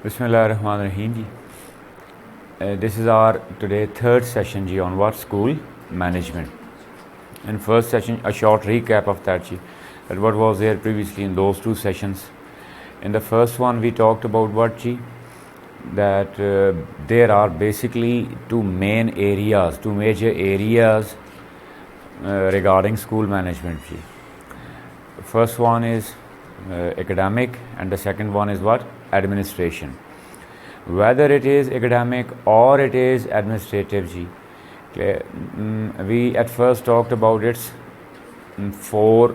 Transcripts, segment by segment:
Bismillahirrahmanirrahim ji. This is our today third session ji on what school management. In first session, a short recap of that ji, that what was there previously in those two sessions. In the first one, we talked about what ji, that there are basically two major areas regarding school management ji. First one is academic, and the second one is what? Administration. Whether it is academic or it is administrative ji, we at first talked about its four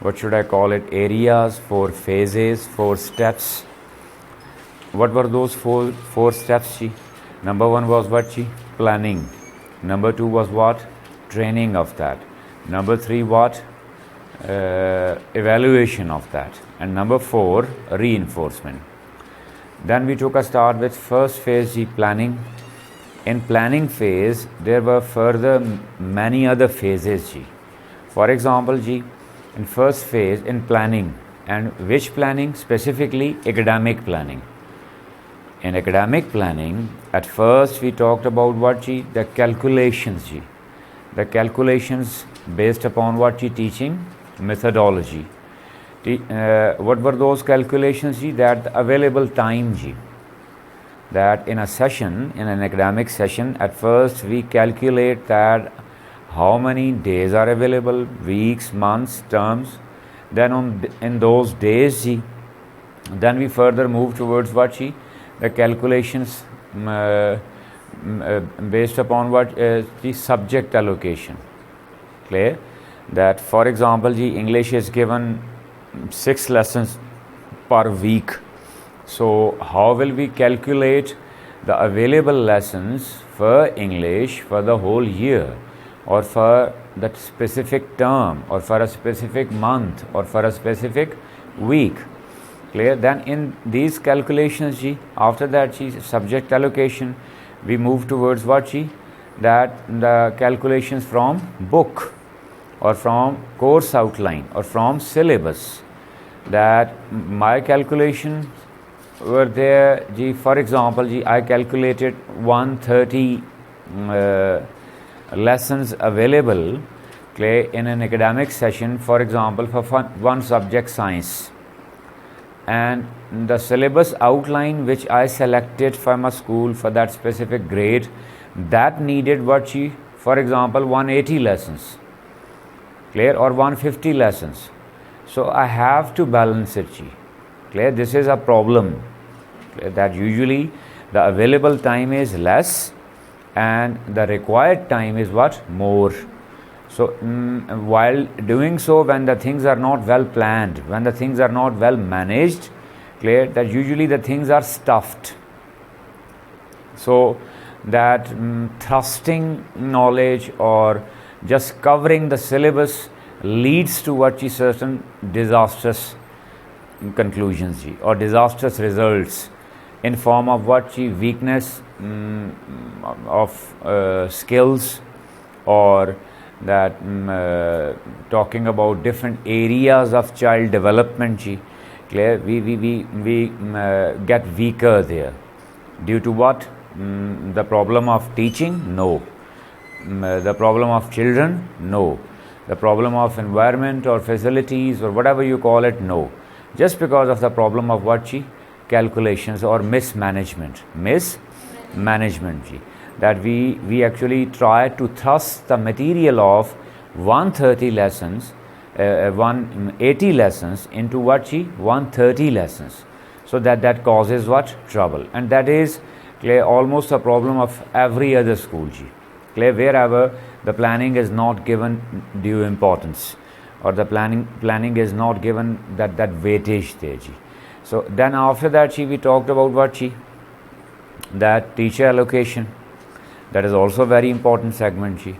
what should I call it, areas, four phases, four steps. What were those four steps ji? Number one was what ji? Planning. Number two was what? Training of that. Number three what? Evaluation of that. And number four, reinforcement. Then we took a start with first phase ji, planning. In planning phase, there were further many other phases ji. For example ji, in first phase in planning, and which planning? Specifically academic planning. In academic planning, at first we talked about what ji? The calculations ji. The calculations based upon what ji? Teaching methodology. What were those calculations ji? That the available time ji. That in a session, in an academic session, at first we calculate that how many days are available, weeks, months, terms. Then in those days ji, then we further move towards what ji? The calculations based upon what is the subject allocation. Clear? That for example ji, English is given 6 lessons per week. So how will we calculate the available lessons for English for the whole year, or for that specific term, or for a specific month, or for a specific week? Clear? Then in these calculations ji, after that ji, subject allocation, we move towards what ji? That the calculations from book, or from course outline, or from syllabus. That my calculations were there ji, for example ji, I calculated 130 lessons available, clear, in an academic session, for example for one subject, science. And the syllabus outline which I selected from a school for that specific grade, that needed what ji? For example 180 lessons, clear, or 150 lessons. So I have to balance it ji. Clear? This is a problem, clear, that usually the available time is less and the required time is what? More. So while doing so, when the things are not well planned, when the things are not well managed, clear, that usually the things are stuffed. So that thrusting knowledge or just covering the syllabus leads to what is certain disastrous conclusions ji, or disastrous results in form of what ji? Weakness of skills, or that talking about different areas of child development ji, clear, we get weaker there. Due to what? The problem of teaching? No. The problem of children? No. The problem of environment or facilities or whatever you call it? No. Just because of the problem of what ji? Calculations or mismanagement. Mismanagement ji. That we actually try to thrust the material of 130 lessons, 180 lessons into what ji? 130 lessons. So that causes what? Trouble. And that is, clear, almost a problem of every other school ji. Clear? Wherever the planning is not given due importance, or the planning is not given that weightage there ji. So then after that ji, we talked about what ji? That teacher allocation. That is also a very important segment ji.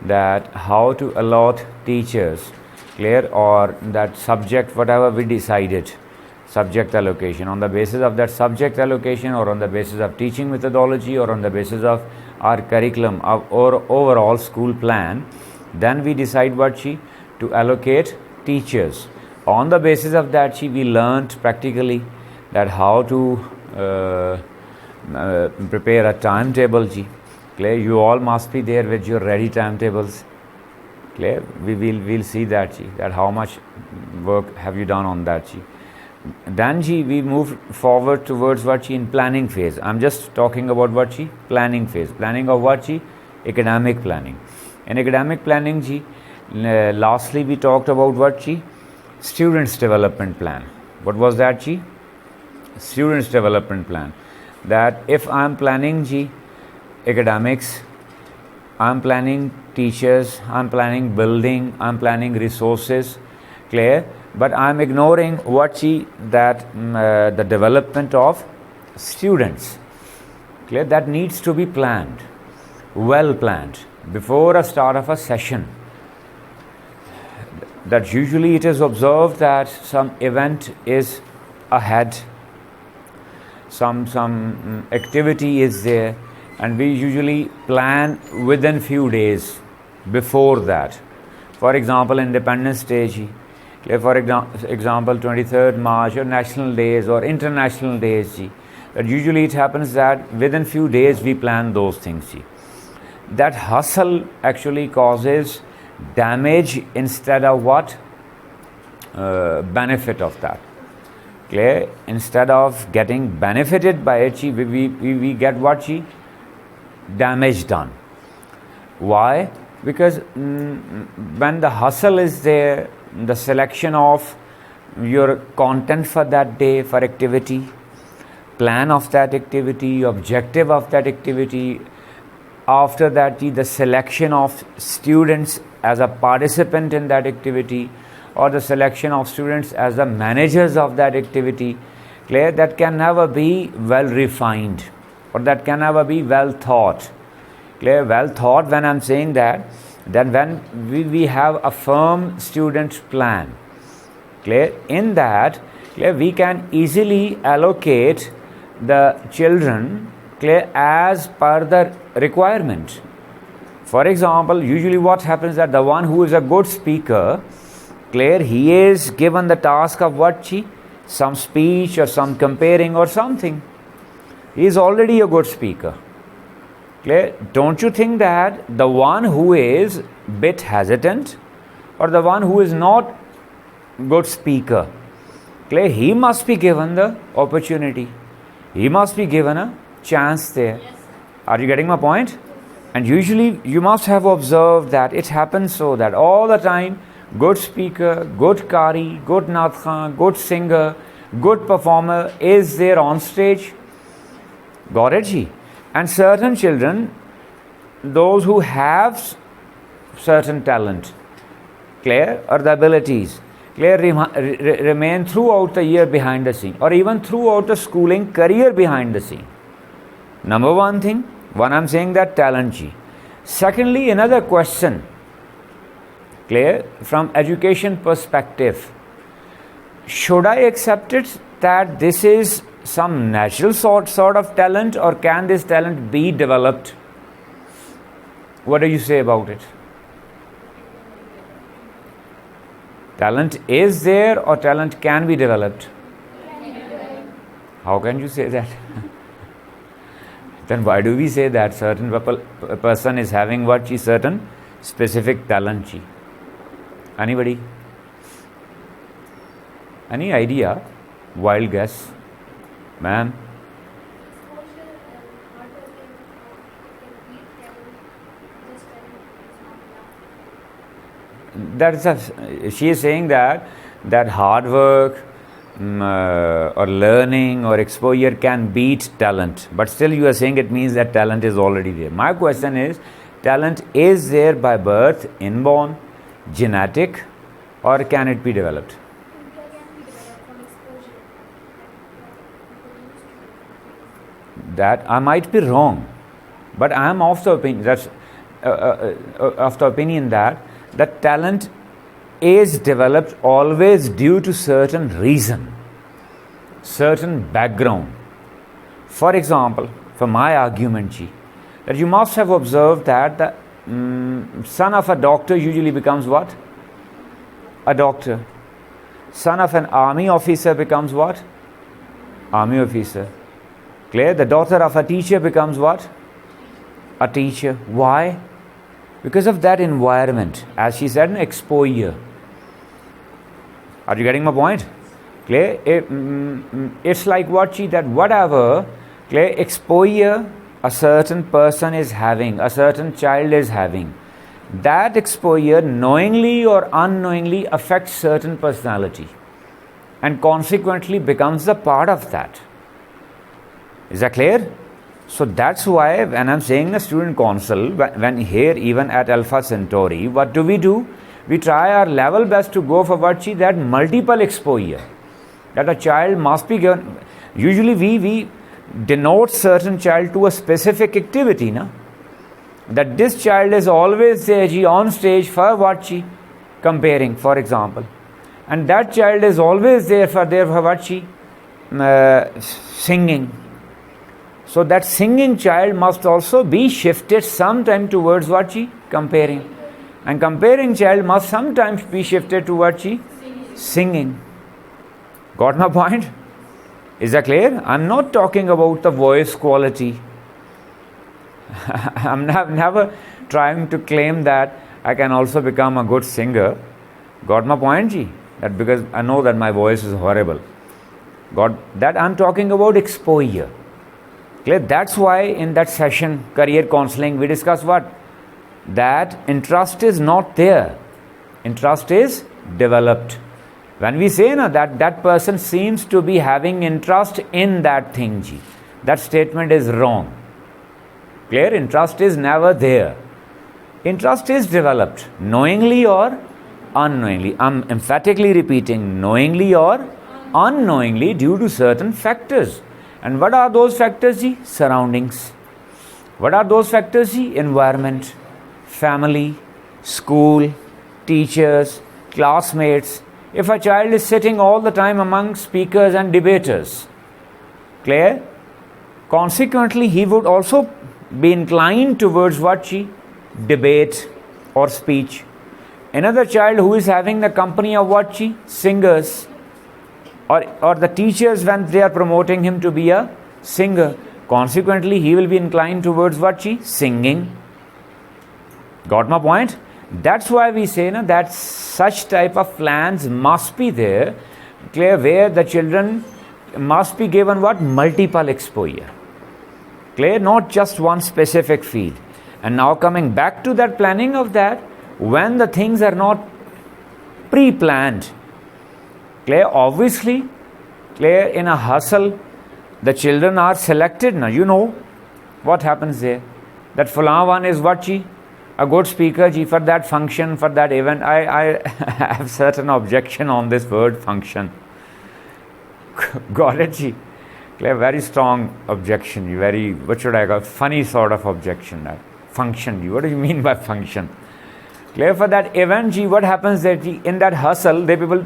That how to allot teachers, clear, or that subject, whatever we decided, subject allocation. On the basis of that subject allocation, or on the basis of teaching methodology, or on the basis of our curriculum or overall school plan, then we decide what ji? To allocate teachers. On the basis of that, we learnt practically that how to prepare a timetable ji. Clear? You all must be there with your ready timetables. Clear? We'll see that ji, that how much work have you done on that ji. Then ji, we move forward towards what ji, in planning phase. I'm just talking about what ji, planning phase. Planning of what ji? Academic planning. In academic planning ji, lastly we talked about what ji? Students development plan. What was that ji? Students development plan. That if I'm planning ji academics, I'm planning teachers, I'm planning building, I'm planning resources, clear? But I'm ignoring what ji, that the development of students, clear? That needs to be planned, well planned before a start of a session. That usually it is observed that some event is ahead, some activity is there, and we usually plan within few days before that. For example, Independence Day ji, for example 23rd March or national days or international days ji, that usually it happens that within few days we plan those things ji. That hustle actually causes damage instead of what? Benefit of that. Clear? Instead of getting benefited by it, we get what ji? Damage done. Why? Because when the hustle is there, the selection of your content for that day, for activity, plan of that activity, objective of that activity, after that the selection of students as a participant in that activity, or the selection of students as the managers of that activity, clear? That can never be well refined, or that can never be well thought. Clear? Well thought, when I'm saying that, then when we have a firm student plan, clear? In that, clear, we can easily allocate the children, clear, as per the requirement. For example, usually what happens that the one who is a good speaker, clear, he is given the task of what chi? Some speech or some comparing or something. He is already a good speaker. Clear? Don't you think that the one who is bit hesitant, or the one who is not good speaker, clear, he must be given the opportunity. He must be given a chance there. Yes. Are you getting my point? And usually you must have observed that it happens so that all the time good speaker, good qari, good natkhan, good singer, good performer is there on stage. Got it ji? And certain children, those who have certain talent, clear, or the abilities, clear, remain throughout the year behind the scene, or even throughout the schooling career behind the scene. Number one thing, when I'm saying that talent ji. Secondly, another question, clear, from education perspective, should I accept it that this is some natural sort of talent, or can this talent be developed? What do you say about it? Talent is there, or talent can be developed? How can you say that? Then why do we say that certain person is having what chi, certain specific talent chi? Anybody? Any idea? Wild guess? Ma'am? She is saying that hard work or learning or exposure can beat talent, but still you are saying it means that talent is already there. My question is, talent is there by birth, inborn, genetic, or can it be developed? That I might be wrong, but I am of the opinion that talent is developed always due to certain reason, certain background. For example, for my argument, that you must have observed that the son of a doctor usually becomes what? A doctor. Son of an army officer becomes what? Army officer. Clear? The daughter of a teacher becomes what? A teacher. Why? Because of that environment. As she said, an exposure. Are you getting my point? Clear? It's like what she, that whatever, clear, exposure a certain person is having, a certain child is having, that exposure knowingly or unknowingly affects certain personality and consequently becomes a part of that. Is that clear? So that's why when I'm saying a student council, when here even at Alpha Centauri, what do? We try our level best to go for what that multiple exposure, that a child must be given. Usually we denote certain child to a specific activity, na? That this child is always there on stage for what comparing, for example, and that child is always there for what singing. So that singing child must also be shifted sometime towards what comparing, and comparing child must sometimes be shifted towards singing. Got my point? Is that clear? I'm not talking about the voice quality. I'm never trying to claim that I can also become a good singer. Got my point, Ji? That because I know that my voice is horrible. Got that? I'm talking about exposure. Clear? That's why in that session, career counseling, we discuss what? That interest is not there. Interest is developed. When we say that person seems to be having interest in that thing, that statement is wrong. Clear? Interest is never there. Interest is developed knowingly or unknowingly. I'm emphatically repeating, knowingly or unknowingly, due to certain factors. And what are those factors? Surroundings. What are those factors? Environment, family, school, teachers, classmates. If a child is sitting all the time among speakers and debaters, clear? Consequently, he would also be inclined towards what debate or speech. Another child who is having the company of what singers, or the teachers when they are promoting him to be a singer, consequently he will be inclined towards what singing. Got my point? That's why we say that such type of plans must be there, clear, where the children must be given what? Multiple exposure. Clear? Not just one specific field. And now coming back to that planning of that, when the things are not pre-planned, clear, obviously, clear, in a hustle, the children are selected. Now you know what happens there. That Fulan one is what a good speaker for that function, for that event. I have certain objection on this word function. Got it, Ji? Clear, very strong objection. Very, what should I call, funny sort of objection. That function. What do you mean by function? Clear, for that event, what happens that in that hustle, they people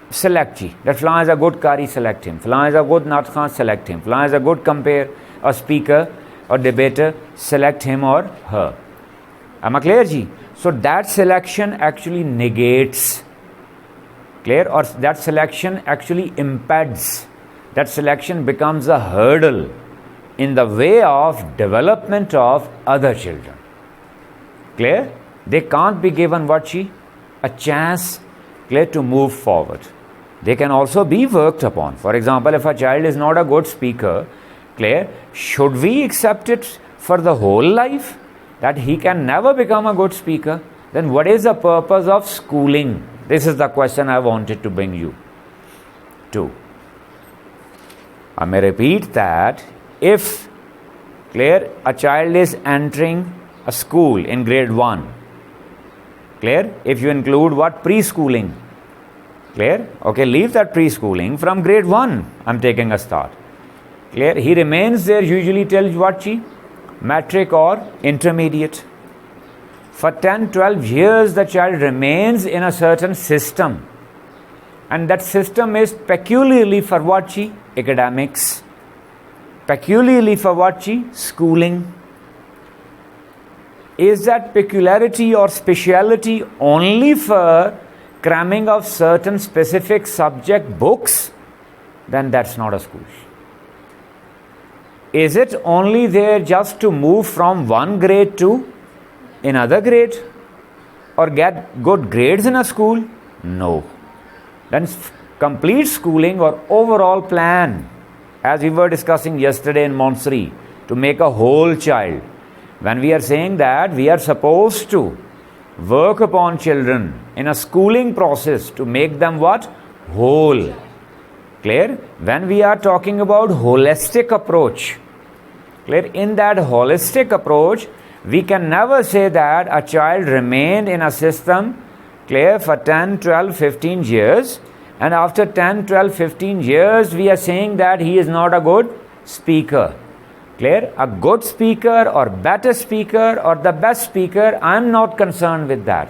select that Fulan is a good Qari, select him. Fulan is a good Naat Khan, select him. Fulan is a good compare or speaker or debater, select him or her. Am I clear, Ji? So that selection actually negates, clear, or that selection actually impedes. That selection becomes a hurdle in the way of development of other children. Clear? They can't be given a chance, clear, to move forward. They can also be worked upon. For example, if a child is not a good speaker, clear, should we accept it for the whole life? That he can never become a good speaker? Then what is the purpose of schooling? This is the question I wanted to bring you to. I may repeat that if, clear, a child is entering a school in grade 1, clear, if you include what? Preschooling. Clear? Okay, leave that preschooling. From grade 1, I'm taking a start. Clear? He remains there usually till what? Matric or intermediate. For 10, 12 years, the child remains in a certain system. And that system is peculiarly for what? Academics. Peculiarly for what? Schooling. Is that peculiarity or speciality only for cramming of certain specific subject books? then that's not a school. Is it only there just to move from one grade to another grade or get good grades in a school? No. Then complete schooling or overall plan, as we were discussing yesterday in Montessori, to make a whole child. When we are saying that we are supposed to work upon children in a schooling process to make them what? Whole. Clear? When we are talking about holistic approach, clear? In that holistic approach, we can never say that a child remained in a system, clear, for 10, 12, 15 years, and after 10, 12, 15 years, we are saying that he is not a good speaker. Clear? A good speaker or better speaker or the best speaker, I am not concerned with that.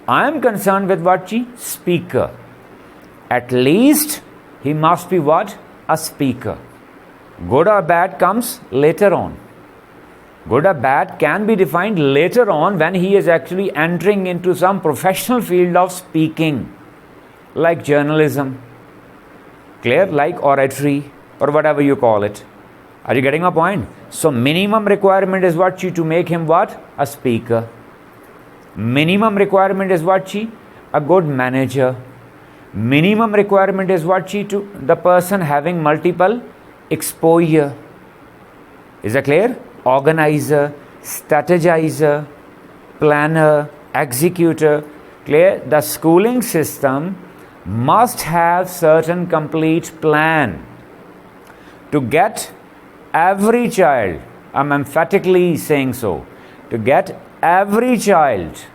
I am concerned with what? Speaker. At least he must be what? A speaker. Good or bad comes later on. Good or bad can be defined later on when he is actually entering into some professional field of speaking, like journalism, clear, like oratory, or whatever you call it. Are you getting my point? So minimum requirement is what? To make him what? A speaker. Minimum requirement is what? A good manager. Minimum requirement is what? To the person having multiple exposure. Is that clear? Organizer, strategizer, planner, executor. Clear? The schooling system must have certain complete plan to get every child, I'm emphatically saying so, to get every child,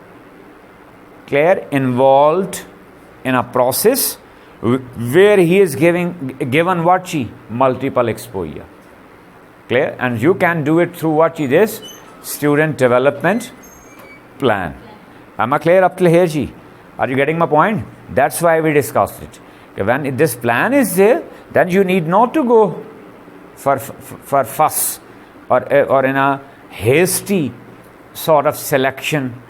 clear, involved in a process where he is given what? Multiple exposure. Clear? And you can do it through what? This student development plan. Am I clear up till here, ji? Are you getting my point? That's why we discussed it. When this plan is there, then you need not to go for fuss or in a hasty sort of selection.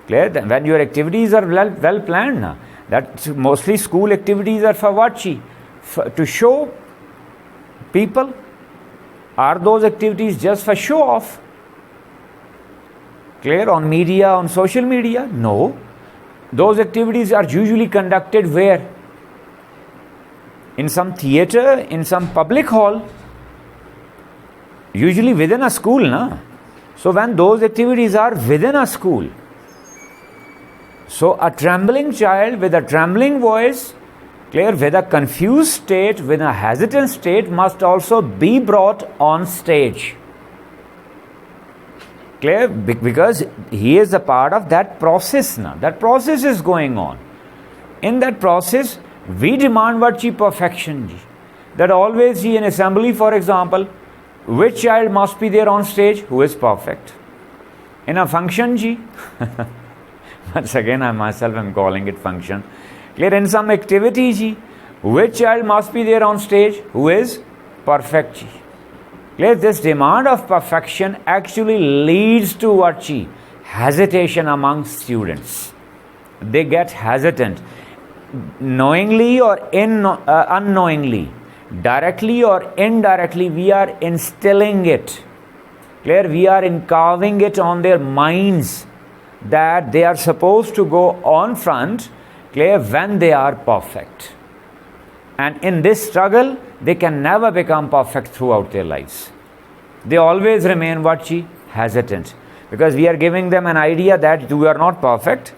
Clear? When your activities are well planned, that mostly school activities are for what? To show people. Are those activities just for show off? Clear? On media, on social media? No. Those activities are usually conducted where? In some theater, in some public hall. Usually within a school, na? So when those activities are within a school, so a trembling child with a trembling voice, clear, with a confused state, with a hesitant state, must also be brought on stage. Clear? Because he is a part of that process now. That process is going on. In that process, we demand what? Perfection. That always in assembly, for example, which child must be there on stage? Who is perfect. In a function, once again I myself am calling it function. Clear? In some activity, which child must be there on stage? Who is perfect. Clear? This demand of perfection actually leads to what? Hesitation among students. They get hesitant. Knowingly or unknowingly, directly or indirectly, we are instilling it. Clear? We are carving it on their minds that they are supposed to go on front, clear, when they are perfect. And in this struggle, they can never become perfect throughout their lives. They always remain what? Hesitant. Because we are giving them an idea that you are not perfect,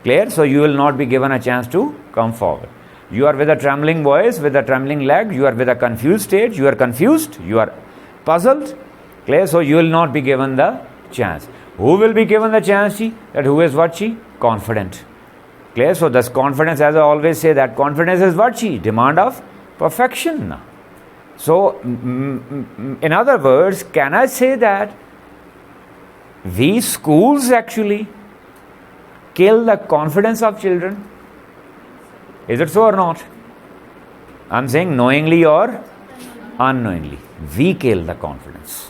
clear, so you will not be given a chance to come forward. You are with a trembling voice, with a trembling leg, you are with a confused state, you are confused, you are puzzled, clear, so you will not be given the chance. Who will be given the chance? That who is what? Confident. Clear? So this confidence, as I always say, that confidence is what? Demand of perfection. So, in other words, can I say that we schools actually kill the confidence of children? Is it so or not? I'm saying knowingly or unknowingly. We kill the confidence.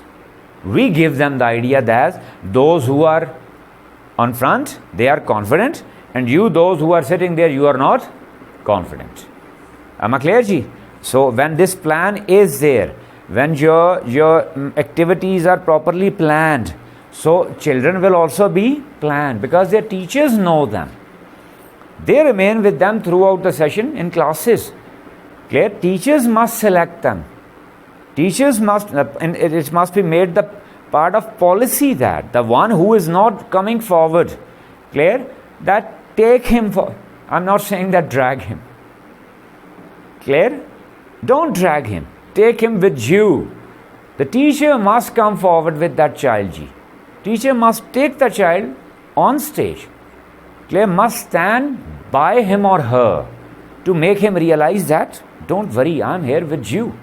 We give them the idea that those who are on front, they are confident, and you, those who are sitting there, you are not confident. Am I clear, ji? So when this plan is there, when your activities are properly planned, so children will also be planned because their teachers know them. They remain with them throughout the session in classes. Clear? Teachers must select them. Teachers must, and it must be made the part of policy that the one who is not coming forward, clear, that take him for, I'm not saying that drag him. Clear? Don't drag him. Take him with you. The teacher must come forward with that child. Ji. Teacher must take the child on stage. Clear? Must stand by him or her to make him realize that, don't worry, I'm here with you.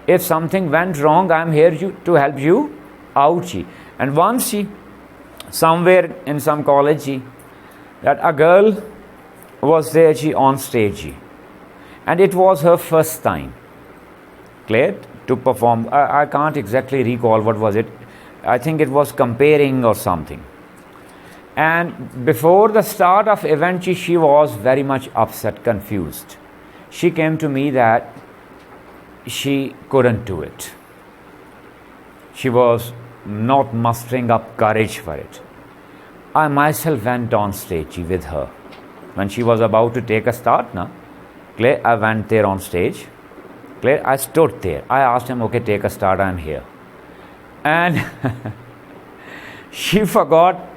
If something went wrong, I'm here to help you out. And once somewhere in some college, that a girl was there on stage, and it was her first time, clear, to perform. I can't exactly recall what was it. I think it was comparing or something. And before the start of event, she was very much upset, confused. She came to me that she couldn't do it. She was not mustering up courage for it. I myself went on stage with her. When she was about to take a start, clear, I went there on stage. Clear, I stood there. I asked him, okay, take a start, I'm here. And she forgot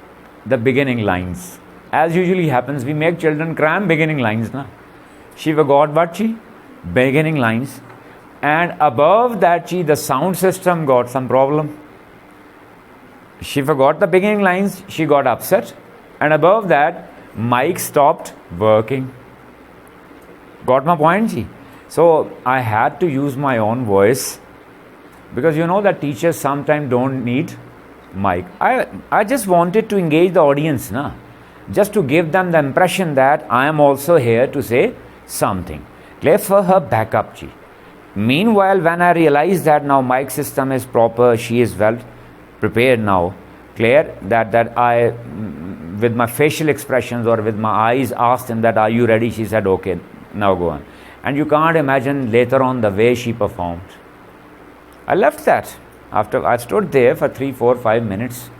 the beginning lines. As usually happens, we make children cram beginning lines. She forgot what beginning lines. And above that, the sound system got some problem. She forgot the beginning lines, she got upset. And above that, mic stopped working. Got my point? So I had to use my own voice, because you know that teachers sometimes don't need mic. I just wanted to engage the audience, just to give them the impression that I am also here to say something. Clear, for her backup. Meanwhile, when I realized that now mic system is proper, she is well prepared now, clear, that I, with my facial expressions or with my eyes, asked him that, are you ready? She said, okay, now go on. And you can't imagine later on the way she performed. I left that. After I stood there for 3, 4, 5 minutes.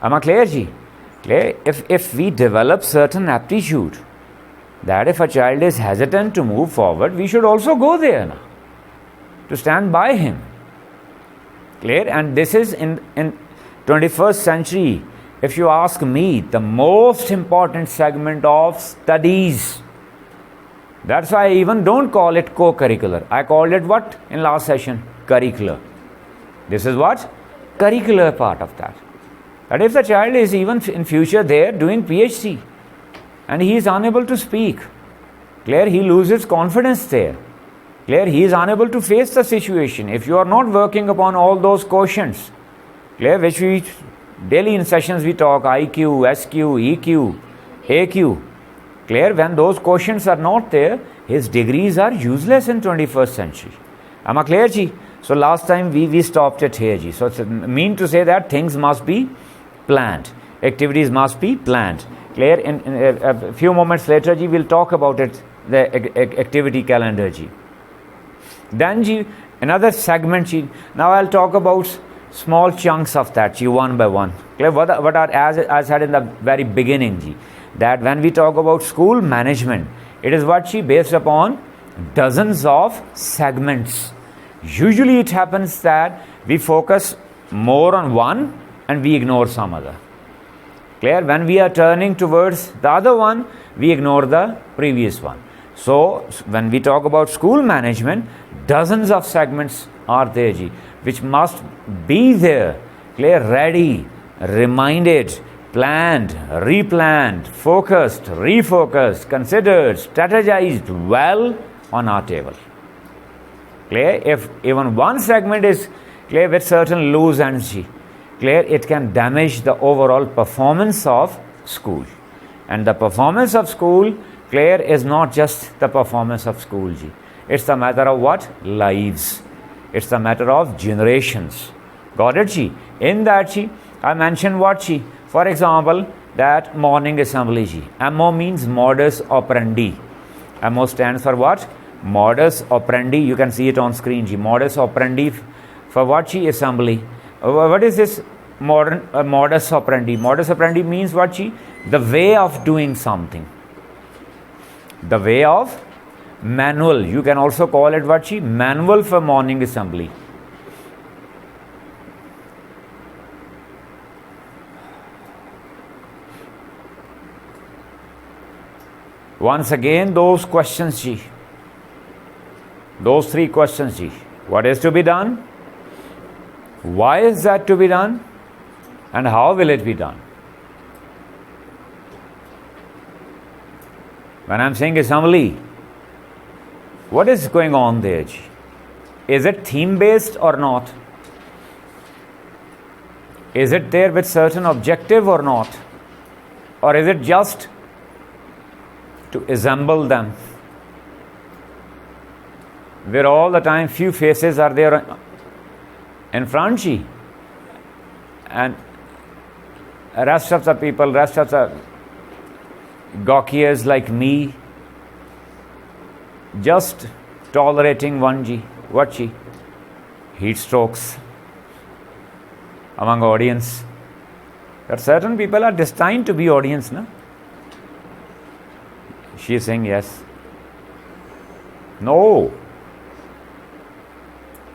Am I clear, Ji? Clear? If we develop certain aptitude, that if a child is hesitant to move forward, we should also go there to stand by him. Clear? And this is in 21st century, if you ask me, the most important segment of studies. That's why I even don't call it co-curricular. I called it what in last session? Curricular. This is what? Curricular part of that. That if the child is even in future there doing PhD and he is unable to speak, clear, he loses confidence there. Clear, he is unable to face the situation. If you are not working upon all those quotients, clear, which we daily in sessions we talk, IQ, SQ, EQ, AQ, clear, when those quotients are not there, his degrees are useless in 21st century. Am I clear, Ji? So last time we stopped it here, Ji. So it's mean to say that things must be planned. Activities must be planned. Clear? In a few moments later, Ji, we'll talk about it, the activity calendar, Ji. Then, Ji, another segment, Ji. Now I'll talk about small chunks of that, Ji, one by one. Clear? What are, as I said in the very beginning, Ji, that when we talk about school management, it is what, Ji, based upon dozens of segments. Usually it happens that we focus more on one and we ignore some other. Clear? When we are turning towards the other one, we ignore the previous one. So when we talk about school management, dozens of segments are there, Ji, which must be there. Clear? Ready, reminded, planned, replanned, focused, refocused, considered, strategized well on our table. Clear? If even one segment is clear with certain loose ends, clear, it can damage the overall performance of school. And the performance of school, clear, is not just the performance of school, Ji. It's the matter of what? Lives. It's the matter of generations. Got it, Ji? In that, Ji, I mentioned what, Ji? For example, that morning assembly, Ji. MO means modus operandi. MO stands for what? Modus operandi, you can see it on screen, ji. Modus operandi for what, ji? Assembly. What is this modus operandi? Modus operandi means what, ji? The way of doing something. The way of manual. You can also call it what, ji? Manual for morning assembly. Once again, those questions, ji. Those three questions, ji. What is to be done? Why is that to be done? And how will it be done? When I'm saying assembly, what is going on there, ji? Is it theme based or not? Is it there with certain objective or not? Or is it just to assemble them, where all the time few faces are there in front, ji, and rest of the people, rest of the gawkiers like me, just tolerating one, ji, what, ji? Heat strokes among audience. That certain people are destined to be audience, no? She is saying yes. No.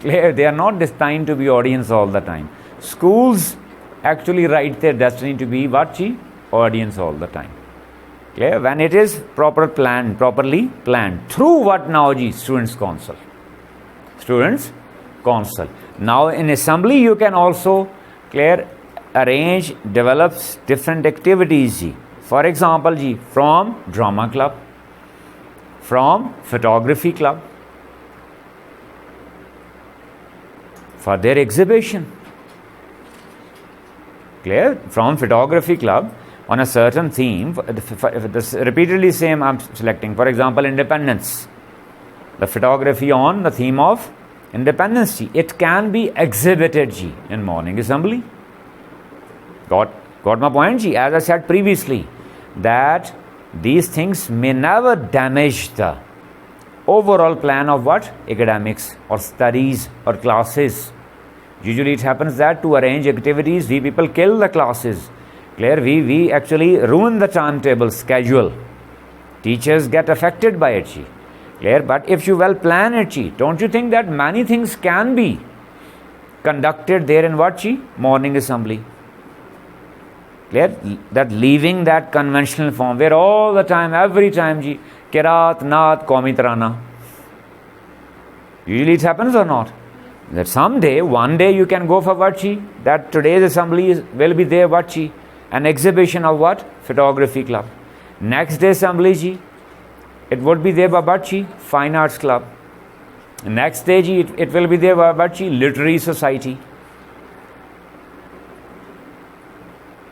They are not destined to be audience all the time. Schools actually write their destiny to be what, ji? Audience all the time. Clear? When it is properly planned. Through what now, ji? Students' council. Students' council. Now in assembly you can also, clear, arrange, develop different activities, ji. For example, ji, from drama club, from photography club, for their exhibition. Clear? From photography club on a certain theme, repeatedly same I'm selecting. For example, independence. The photography on the theme of independence, ji. It can be exhibited, ji, in morning assembly. Got my point, ji? As I said previously, that these things may never damage the overall plan of what? Academics or studies or classes. Usually it happens that to arrange activities, we people kill the classes. Clear? We actually ruin the timetable schedule. Teachers get affected by it, ji. Clear? But if you well plan it, ji, don't you think that many things can be conducted there in what, ji? Morning assembly. Clear? That leaving that conventional form where all the time, every time, ji, Kirat, Naat, Qaumi Tarana. Usually it happens or not? That someday, one day you can go for what, ji? That today's assembly will be there, what, ji? An exhibition of what? Photography club. Next day assembly, ji, it would be there by what, ji? Fine arts club. Next day, ji, it will be there by what, ji? Literary society.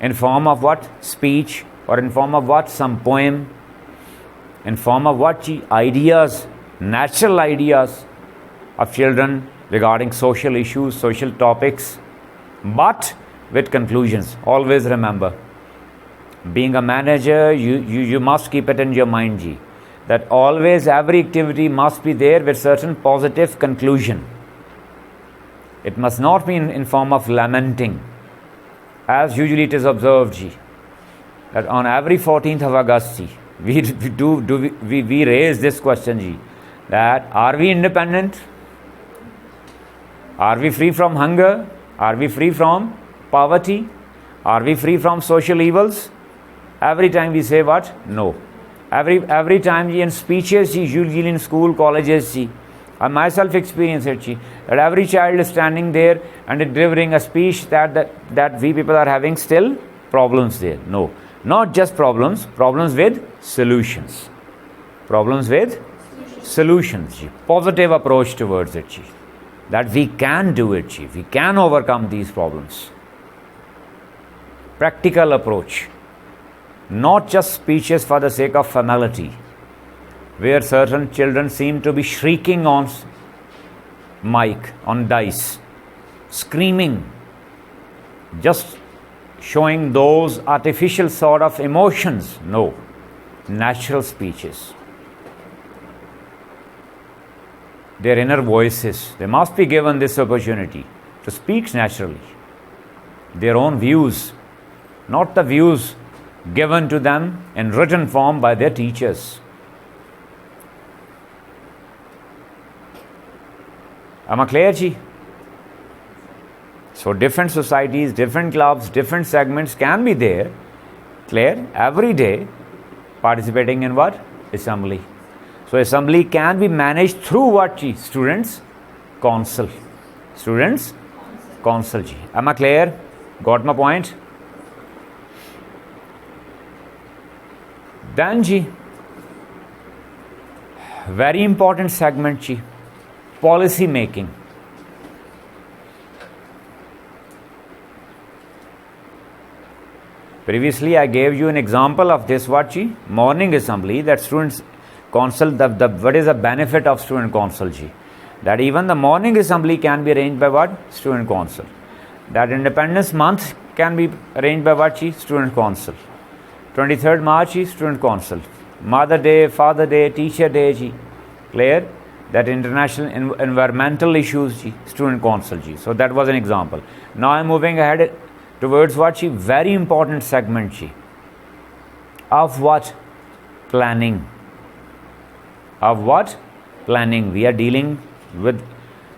In form of what? Speech, or in form of what? Some poem. In form of what, ji? Ideas, natural ideas of children regarding social issues, social topics, but with conclusions. Always remember, being a manager, you must keep it in your mind, ji, that always every activity must be there with certain positive conclusion. It must not be in form of lamenting, as usually it is observed, ji, that on every 14th of August, ji, we raise this question, ji, that are we independent? Are we free from hunger? Are we free from poverty? Are we free from social evils? Every time we say what? No. Every time in speeches, usually in school, colleges, I myself experience it, that every child is standing there and delivering a speech that we people are having still problems there. No, not just problems with solutions. Problems with solutions. Positive approach towards it. That we can do it, we can overcome these problems. Practical approach. Not just speeches for the sake of formality, where certain children seem to be shrieking on mic, on dice, screaming, just showing those artificial sort of emotions. No, natural speeches. their inner voices. They must be given this opportunity to speak naturally. Their own views, not the views given to them in written form by their teachers. Am I clear, ji? So different societies, different clubs, different segments can be there, clear, every day participating in what? Assembly. So assembly can be managed through what, ji? Students' council. Students' council, ji. Am I clear? Got my point? Then, ji, very important segment, ji, policy making. Previously, I gave you an example of this, what, ji? Morning assembly, that students' council, what is the benefit of student council, ji? That even the morning assembly can be arranged by what? Student council. That Independence Month can be arranged by what, ji? Student council. 23rd March is Student Council. Mother Day, Father Day, Teacher Day, ji. Clear? That international environmental issues, ji. Student Council, ji. So that was an example. Now I am moving ahead towards what, ji? Very important segment, ji. Of what? Planning. Of what? Planning. We are dealing with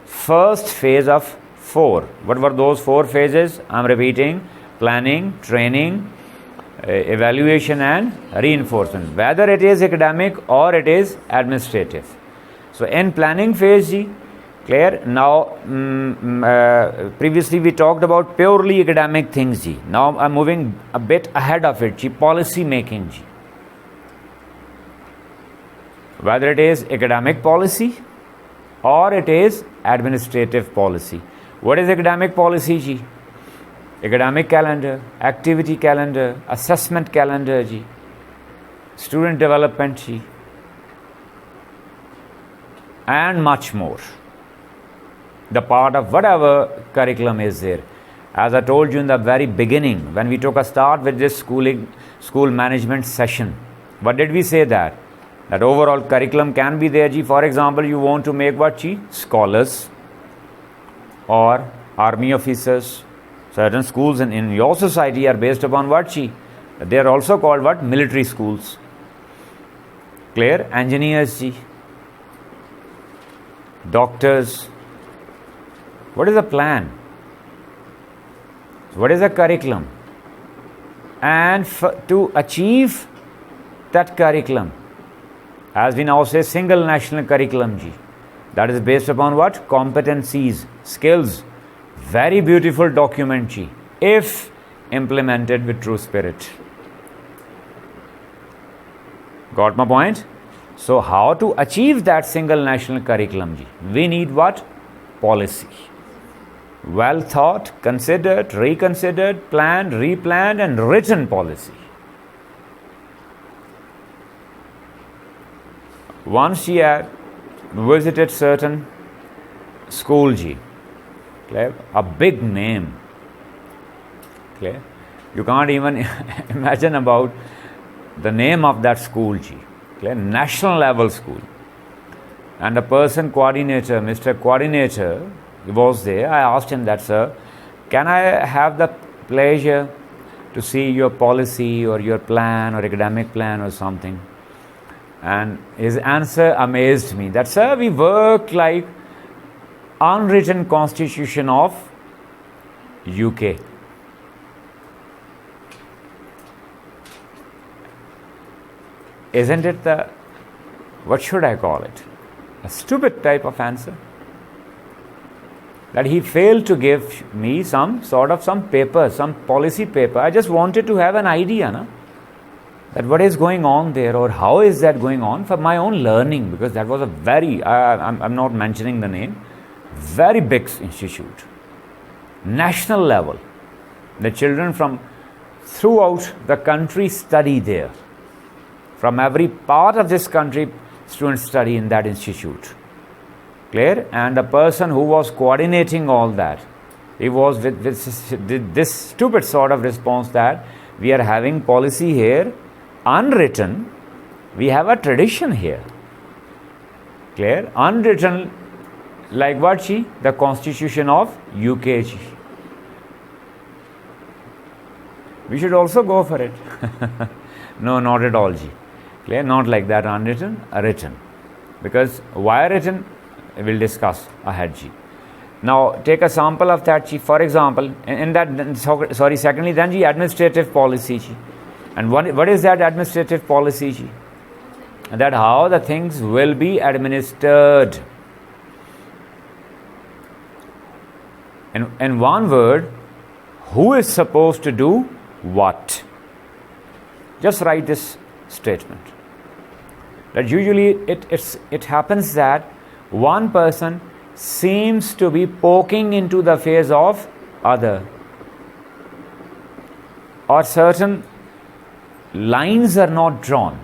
first phase of 4. What were those 4 phases? I am repeating. Planning, training, evaluation and reinforcement, whether it is academic or it is administrative. So in planning phase, ji, clear? Now previously we talked about purely academic things, ji. Now I'm moving a bit ahead of it, ji, policy making, ji. Whether it is academic policy or it is administrative policy. What is academic policy, ji? Academic calendar, activity calendar, assessment calendar, ji. Student development, ji. And much more. The part of whatever curriculum is there. As I told you in the very beginning, when we took a start with this school management session, what did we say that? That overall curriculum can be there, ji. For example, you want to make what, ji? Scholars or army officers. Certain schools in your society are based upon what, ji? They are also called what? Military schools. Clear? Engineers, ji. Doctors. What is the plan? What is the curriculum? And to achieve that curriculum, as we now say, single national curriculum, ji. That is based upon what? Competencies, skills. Very beautiful document, ji, if implemented with true spirit. Got my point? So how to achieve that single national curriculum, ji? We need what? Policy. Well thought, considered, reconsidered, planned, replanned and written policy. Once she had visited certain school, ji, clear? A big name, clear? You can't even imagine about the name of that school, ji, clear? National level school. And the person coordinator, Mr. Coordinator, he was there. I asked him that, sir, can I have the pleasure to see your policy or your plan or academic plan or something? And his answer amazed me, that, sir, we work like unwritten constitution of UK. Isn't it the, what should I call it? A stupid type of answer. That he failed to give me some paper, some policy paper. I just wanted to have an idea, na? That what is going on there or how is that going on for my own learning, because that was a very, I'm not mentioning the name, very big institute, national level. The children from throughout the country study there. From every part of this country, students study in that institute. Clear? And the person who was coordinating all that, he was with this stupid sort of response that we are having policy here, unwritten, we have a tradition here. Clear? Unwritten like what ji? The constitution of UK ji. We should also go for it. No, not at all ji. Clear? Not like that, unwritten, written. Because why written? We'll discuss ahead ji. Now take a sample of that ji. For example, in that, sorry, secondly then ji, administrative policy ji. And what is that administrative policy ji? That how the things will be administered. In one word, who is supposed to do what? Just write this statement. That usually it happens that one person seems to be poking into the face of other, or certain lines are not drawn,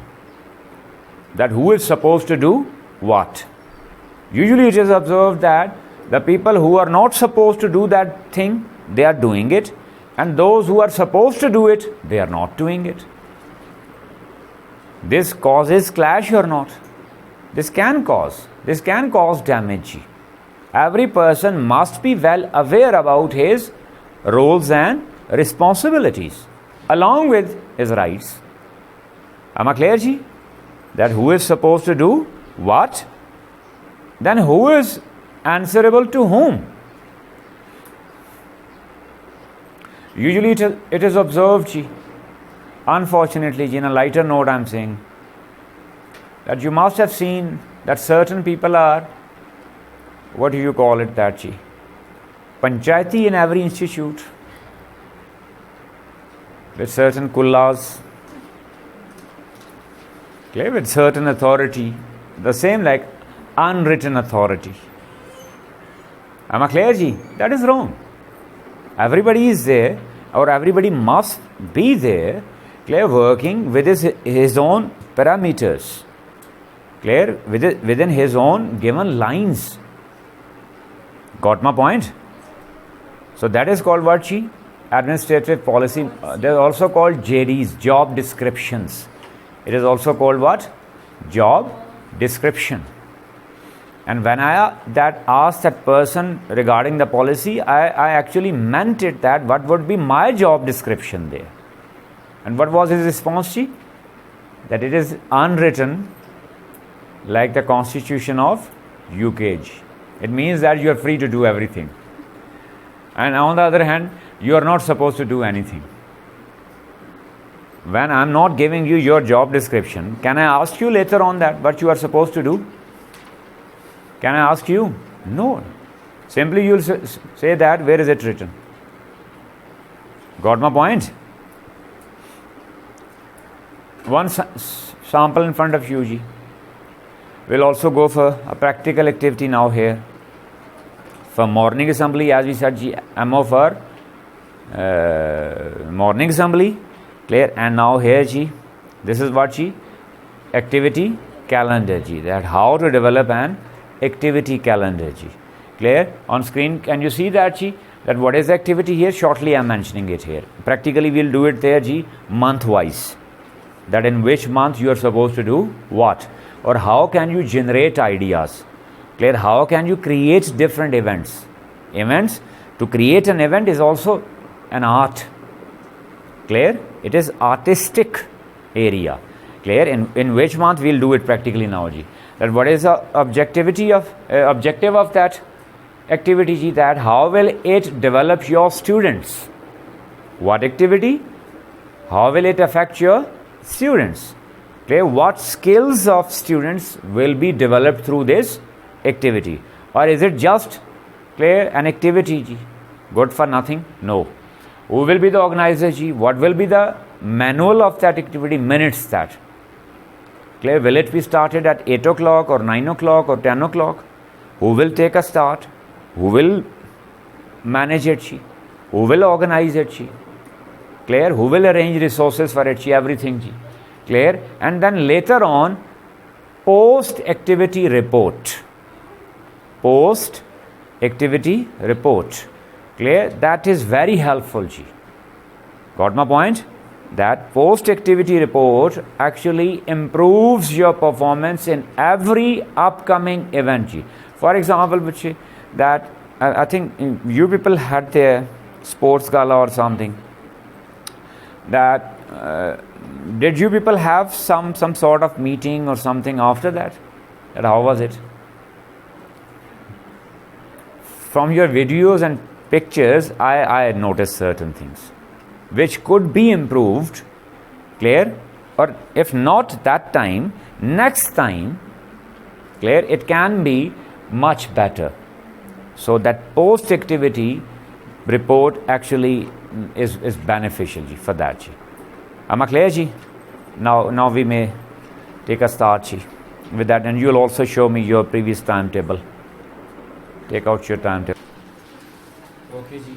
that who is supposed to do what. Usually it is observed that the people who are not supposed to do that thing, they are doing it, and those who are supposed to do it, they are not doing it. This causes clash or not? This can cause damage. Every person must be well aware about his roles and responsibilities along with his rights. Am I clear ji? That who is supposed to do what? Then who is answerable to whom? Usually it is observed ji. Unfortunately ji, in a lighter note I am saying that you must have seen that certain people are, what do you call it that ji? Panchayati in every institute, with certain kullas, okay, with certain authority, the same like unwritten authority. Am I clear ji? That is wrong. Everybody is there, or everybody must be there, clear, working with his own parameters, clear, within his own given lines. Got my point? So that is called what ji? Administrative policy. They are also called JDs, job descriptions. It is also called what? Job description. And when I asked that person regarding the policy, I actually meant it that what would be my job description there. And what was his response ji? That it is unwritten like the constitution of UK ji. It means that you are free to do everything. And on the other hand, you are not supposed to do anything. When I am not giving you your job description, can I ask you later on that what you are supposed to do? Can I ask you? No. Simply you will say that, where is it written? Got my point? One sample in front of you ji. We'll also go for a practical activity now here. For morning assembly, as we said ji, MO for morning assembly, clear. And now here ji, this is what ji? Activity calendar ji. That how to develop an activity calendar ji. Clear? On screen, can you see that ji? That what is activity here? Shortly I am mentioning it here. Practically we'll do it there ji, month wise. That in which month you are supposed to do what? Or how can you generate ideas? Clear? How can you create different events? Events, to create an event is also an art. Clear? It is artistic area. Clear? In which month we'll do it practically now ji. That what is the objective of that activity ji? That how will it develop your students? What activity? How will it affect your students? Clear? What skills of students will be developed through this activity? Or is it just, clear, an activity ji? Good for nothing? No. Who will be the organizer ji? What will be the manual of that activity? Minutes that. Clear? Will it be started at 8 o'clock or 9 o'clock or 10 o'clock? Who will take a start? Who will manage it ji? Who will organize it ji? Clear? Who will arrange resources for it ji? Everything ji. Clear? And then later on, post activity report. Post activity report. Clear? That is very helpful ji. Got my point? That post activity report actually improves your performance in every upcoming event ji. For example, which that I think you people had their sports gala or something. That did you people have some sort of meeting or something after that? And how was it? From your videos and pictures, I noticed certain things which could be improved, clear, or if not that time, next time, clear, it can be much better. So that post activity report actually is beneficial for that. Am I clear? Ji? Now we may take a start with that, and you'll also show me your previous timetable. Take out your timetable. Okay, ji.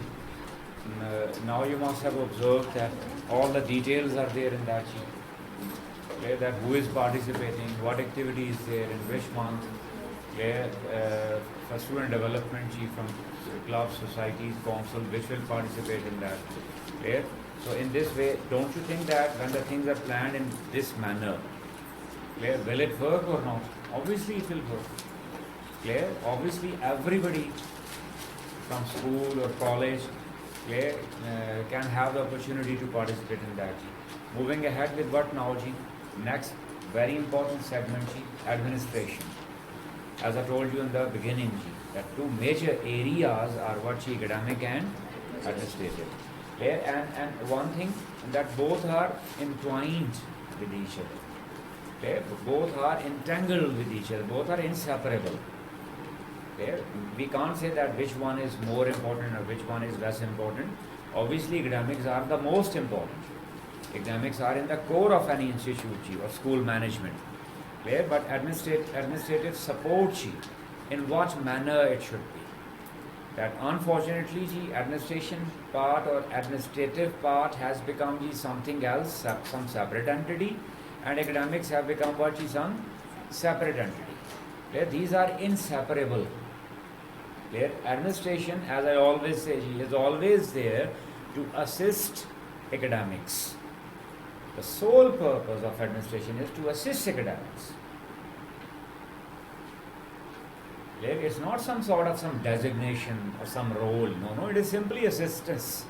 Now you must have observed that all the details are there in that sheet. Okay, that who is participating, what activity is there, in which month. Okay, for student development, from clubs, societies, council, which will participate in that. Okay? So in this way, don't you think that when the things are planned in this manner, clear, will it work or not? Obviously it will work. Clear? Obviously everybody from school or college, clear, can have the opportunity to participate in that. Moving ahead with what now? Next very important segment, administration. As I told you in the beginning, that two major areas are what academic and administrative. And one thing, that both are entwined with each other. Both are entangled with each other, both are inseparable. We can't say that which one is more important or which one is less important. Obviously academics are the most important. Academics are in the core of any institute or school management. But administrative support in what manner it should be. That unfortunately administration part or administrative part has become something else, some separate entity, and academics have become some separate entity. These are inseparable. Administration, as I always say, is always there to assist academics. The sole purpose of administration is to assist academics. It's not some sort of some designation or some role. No, it is simply assistance.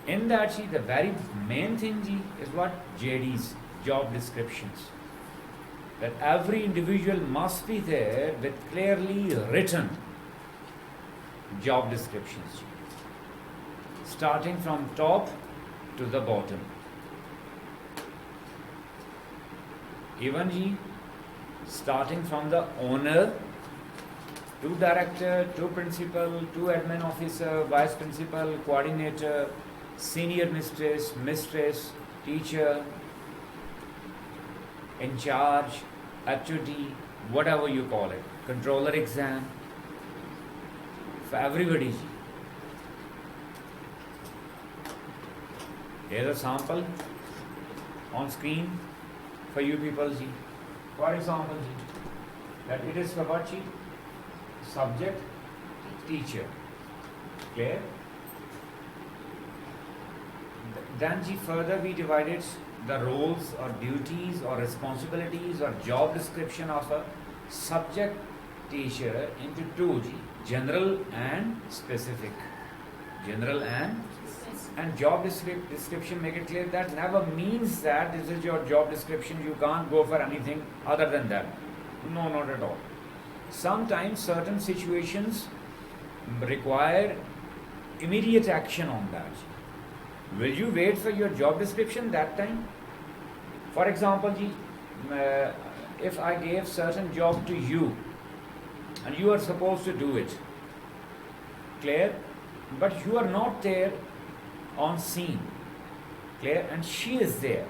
In that, the very main thing is what JDs, job descriptions. That every individual must be there with clearly written job descriptions. Starting from top to the bottom. Even starting from the owner to director, to principal, to admin officer, vice principal, coordinator, senior mistress, teacher, in charge, HOD, whatever you call it, controller exam, for everybody. Here's a sample on screen for you people. For example, that it is for what? Subject, teacher. Clear? Then further we divided the roles or duties or responsibilities or job description of a subject teacher into two, general and specific. General and job description, make it clear that never means that this is your job description, you can't go for anything other than that. No, not at all. Sometimes certain situations require immediate action on that. Will you wait for your job description that time? For example, if I gave certain job to you and you are supposed to do it, clear? But you are not there on scene, clear, and she is there.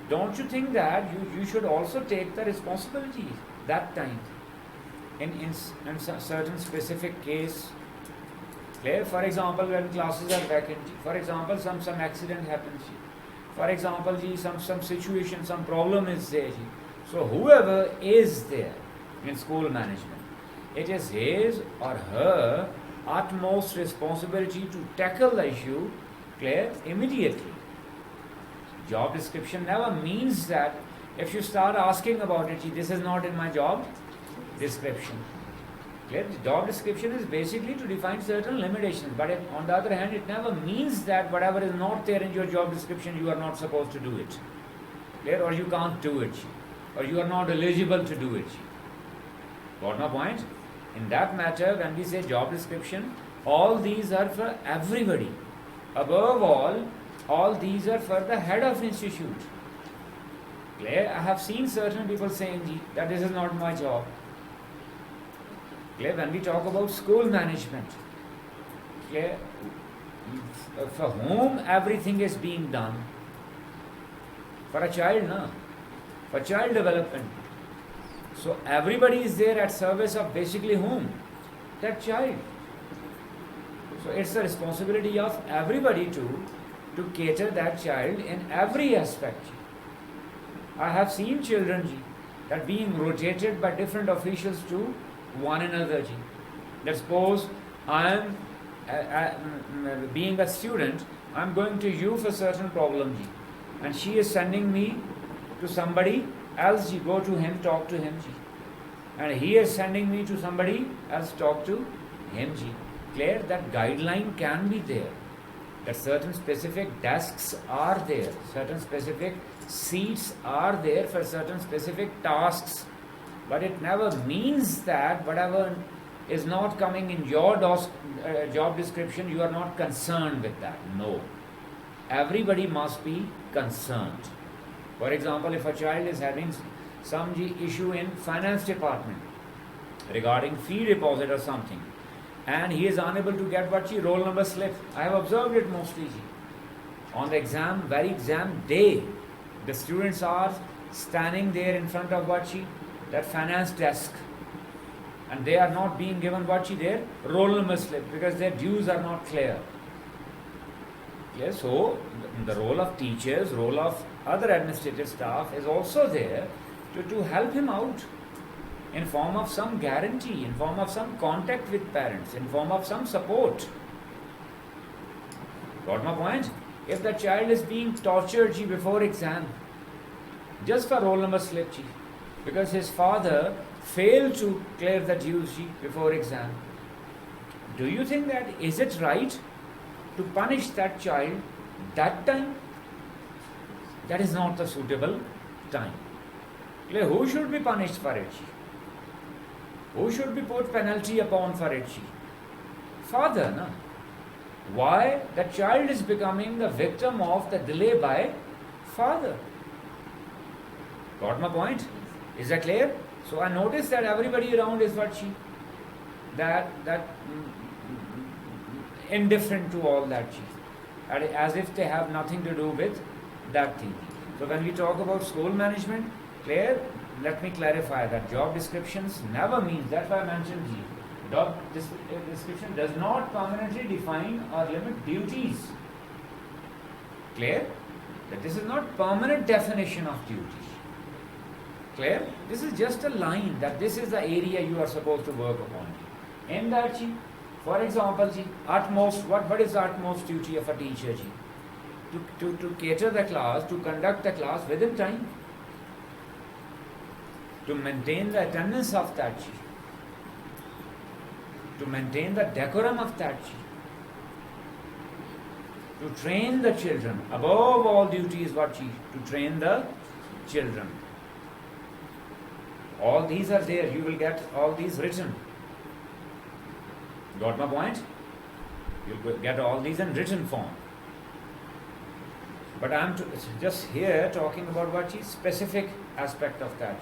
Don't you think that you should also take the responsibility that time in certain specific case, clear? For example, when classes are vacant, for example, some accident happens, for example, some situation, some problem is there. So whoever is there in school management, it is his or her utmost responsibility to tackle the issue, clear, immediately. Job description never means that if you start asking about it, this is not in my job, description. Clear? The job description is basically to define certain limitations, but on the other hand, it never means that whatever is not there in your job description, you are not supposed to do it. Clear? Or you can't do it, or you are not eligible to do it. Got my point? In that matter, when we say job description, all these are for everybody. Above all these are for the head of institute. Clear? I have seen certain people saying that this is not my job. Clear? When we talk about school management, clear? For whom everything is being done? For a child, no? For child development. So everybody is there at service of basically whom? That child. So it's the responsibility of everybody to cater that child in every aspect. I have seen children that being rotated by different officials to one another. Let's suppose I am being a student, I am going to you for certain problem, and she is sending me to somebody else, go to him, talk to him, and he is sending me to somebody else, talk to him. Clear? That guideline can be there, that certain specific desks are there, certain specific seats are there for certain specific tasks, but it never means that whatever is not coming in your job description, you are not concerned with that. No. Everybody must be concerned. For example, if a child is having some issue in finance department regarding fee deposit or something, and he is unable to get roll number slip. I have observed it mostly. On the very exam day, the students are standing there in front of that finance desk, and they are not being given their roll number slip because their dues are not clear. Yes, so the role of teachers, role of other administrative staff is also there to help him out in form of some guarantee, in form of some contact with parents, in form of some support. Got my point? If the child is being tortured before exam, just for roll number slip, because his father failed to clear the dues before exam, do you think that is it right to punish that child that time? That is not the suitable time. Who should be punished for it? Who should be put penalty upon for it? Father, no? Why? The child is becoming the victim of the delay by father. Got my point? Is that clear? So I noticed that everybody around is indifferent to all that, as if they have nothing to do with that thing. So when we talk about school management, clear? Let me clarify that job descriptions never means, that's why I mentioned job description does not permanently define or limit duties. Clear? That this is not permanent definition of duties. Clear? This is just a line that this is the area you are supposed to work upon. In that, for example, what is the utmost duty of a teacher? To cater the class, to conduct the class within time, to maintain the attendance of that, to maintain the decorum of that, to train the children. Above all duties, to train the children. All these are there. You will get all these written. Got my point? You will get all these in written form. But I am just here talking about specific aspect of that.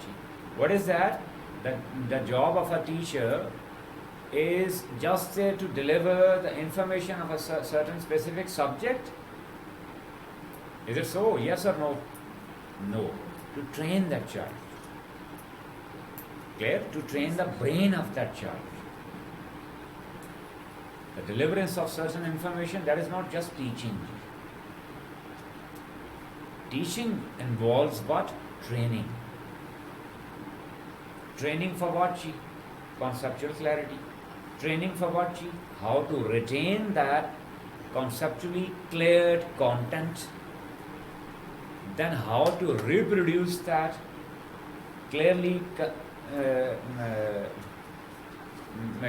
What is that? The job of a teacher is just there to deliver the information of a certain specific subject. Is it so? Yes or no? No. To train that child. Clear? To train the brain of that child. The deliverance of certain information, that is not just teaching. Teaching involves what? Training. Training for what? Conceptual clarity. Training for what? How to retain that conceptually cleared content. Then how to reproduce that clearly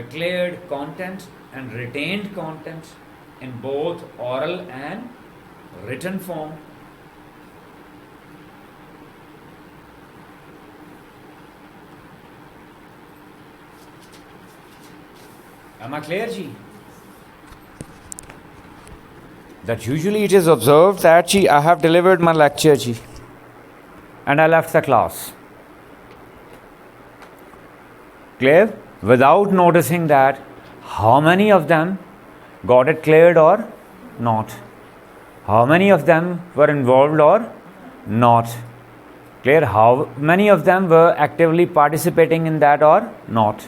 cleared content and retained content in both oral and written form. Am I clear, ji? That usually it is observed that I have delivered my lecture, and I left the class. Clear? Without noticing that how many of them got it cleared or not. How many of them were involved or not. Clear? How many of them were actively participating in that or not.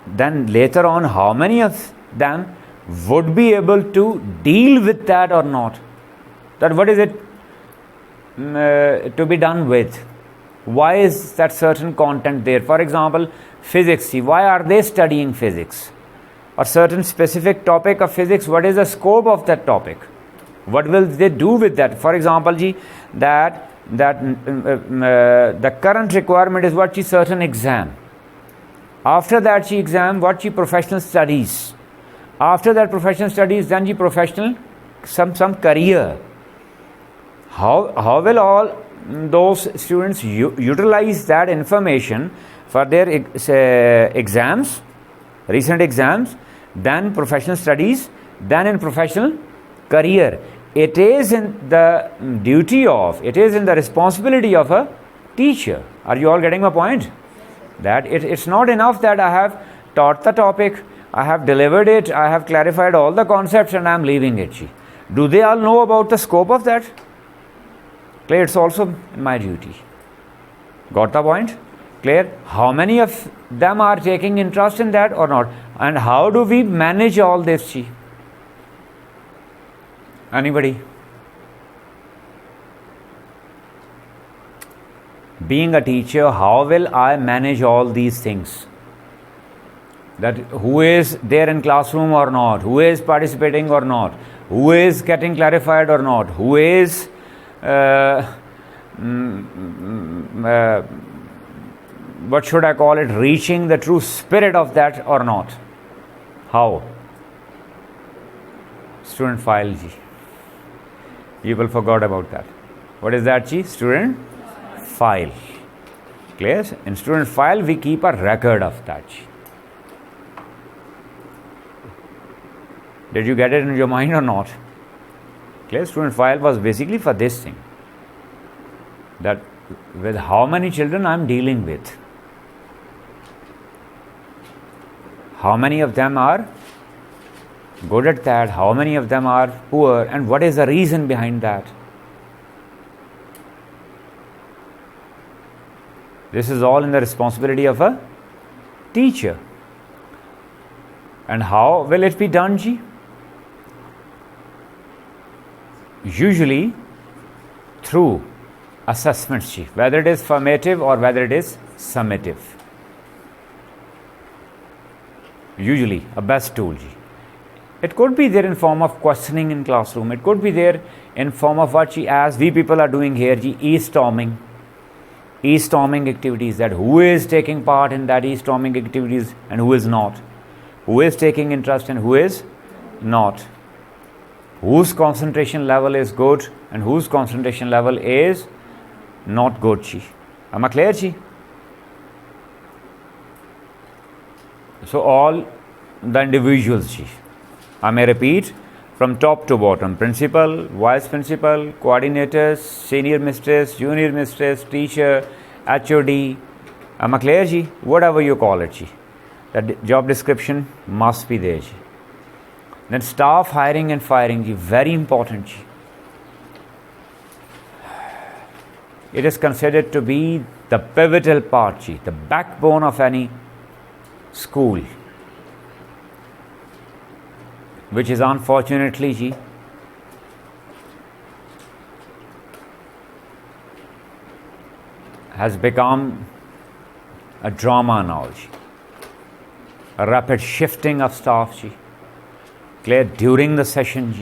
Then later on, how many of them would be able to deal with that or not. That what is it to be done with? Why is that certain content there? For example, physics. Why are they studying physics? A certain specific topic of physics, what is the scope of that topic? What will they do with that? For example, that the current requirement is what certain exam. After that exam, what professional studies. After that professional studies, then professional some career. How will all those students utilize that information for their exams, recent exams, then professional studies, then in professional career? It is in the duty of, it is in the responsibility of a teacher. Are you all getting my point? That it's not enough that I have taught the topic, I have delivered it, I have clarified all the concepts and I am leaving it. Do they all know about the scope of that? Clear? It's also my duty. Got the point? Clear? How many of them are taking interest in that or not? And how do we manage all this? Anybody? Being a teacher, how will I manage all these things? That who is there in classroom or not? Who is participating or not? Who is getting clarified or not? Who is what should I call it, reaching the true spirit of that or not? How? Student file. People forgot about that. What is that? Student file. Clear? In student file we keep a record of that. Did you get it in your mind or not? Clear? Student file was basically for this thing, that with how many children I am dealing with, how many of them are good at that, how many of them are poor, and what is the reason behind that. This is all in the responsibility of a teacher. And how will it be done, ji? Usually through assessments, ji, whether it is formative or whether it is summative. Usually a best tool, ji. It could be there in form of questioning in classroom. It could be there in form of what as we people are doing here, e-storming activities, that who is taking part in that e-storming activities and who is not. Who is taking interest and who is not. Whose concentration level is good and whose concentration level is not good. Am I clear? So all the individuals, I may repeat from top to bottom: principal, vice principal, coordinators, senior mistress, junior mistress, teacher, HOD. Am I clear? Whatever you call it. That job description must be there. Then staff hiring and firing, very important. It is considered to be the pivotal part, the backbone of any school, which is unfortunately has become a drama now. A rapid shifting of staff. Clear? During the session,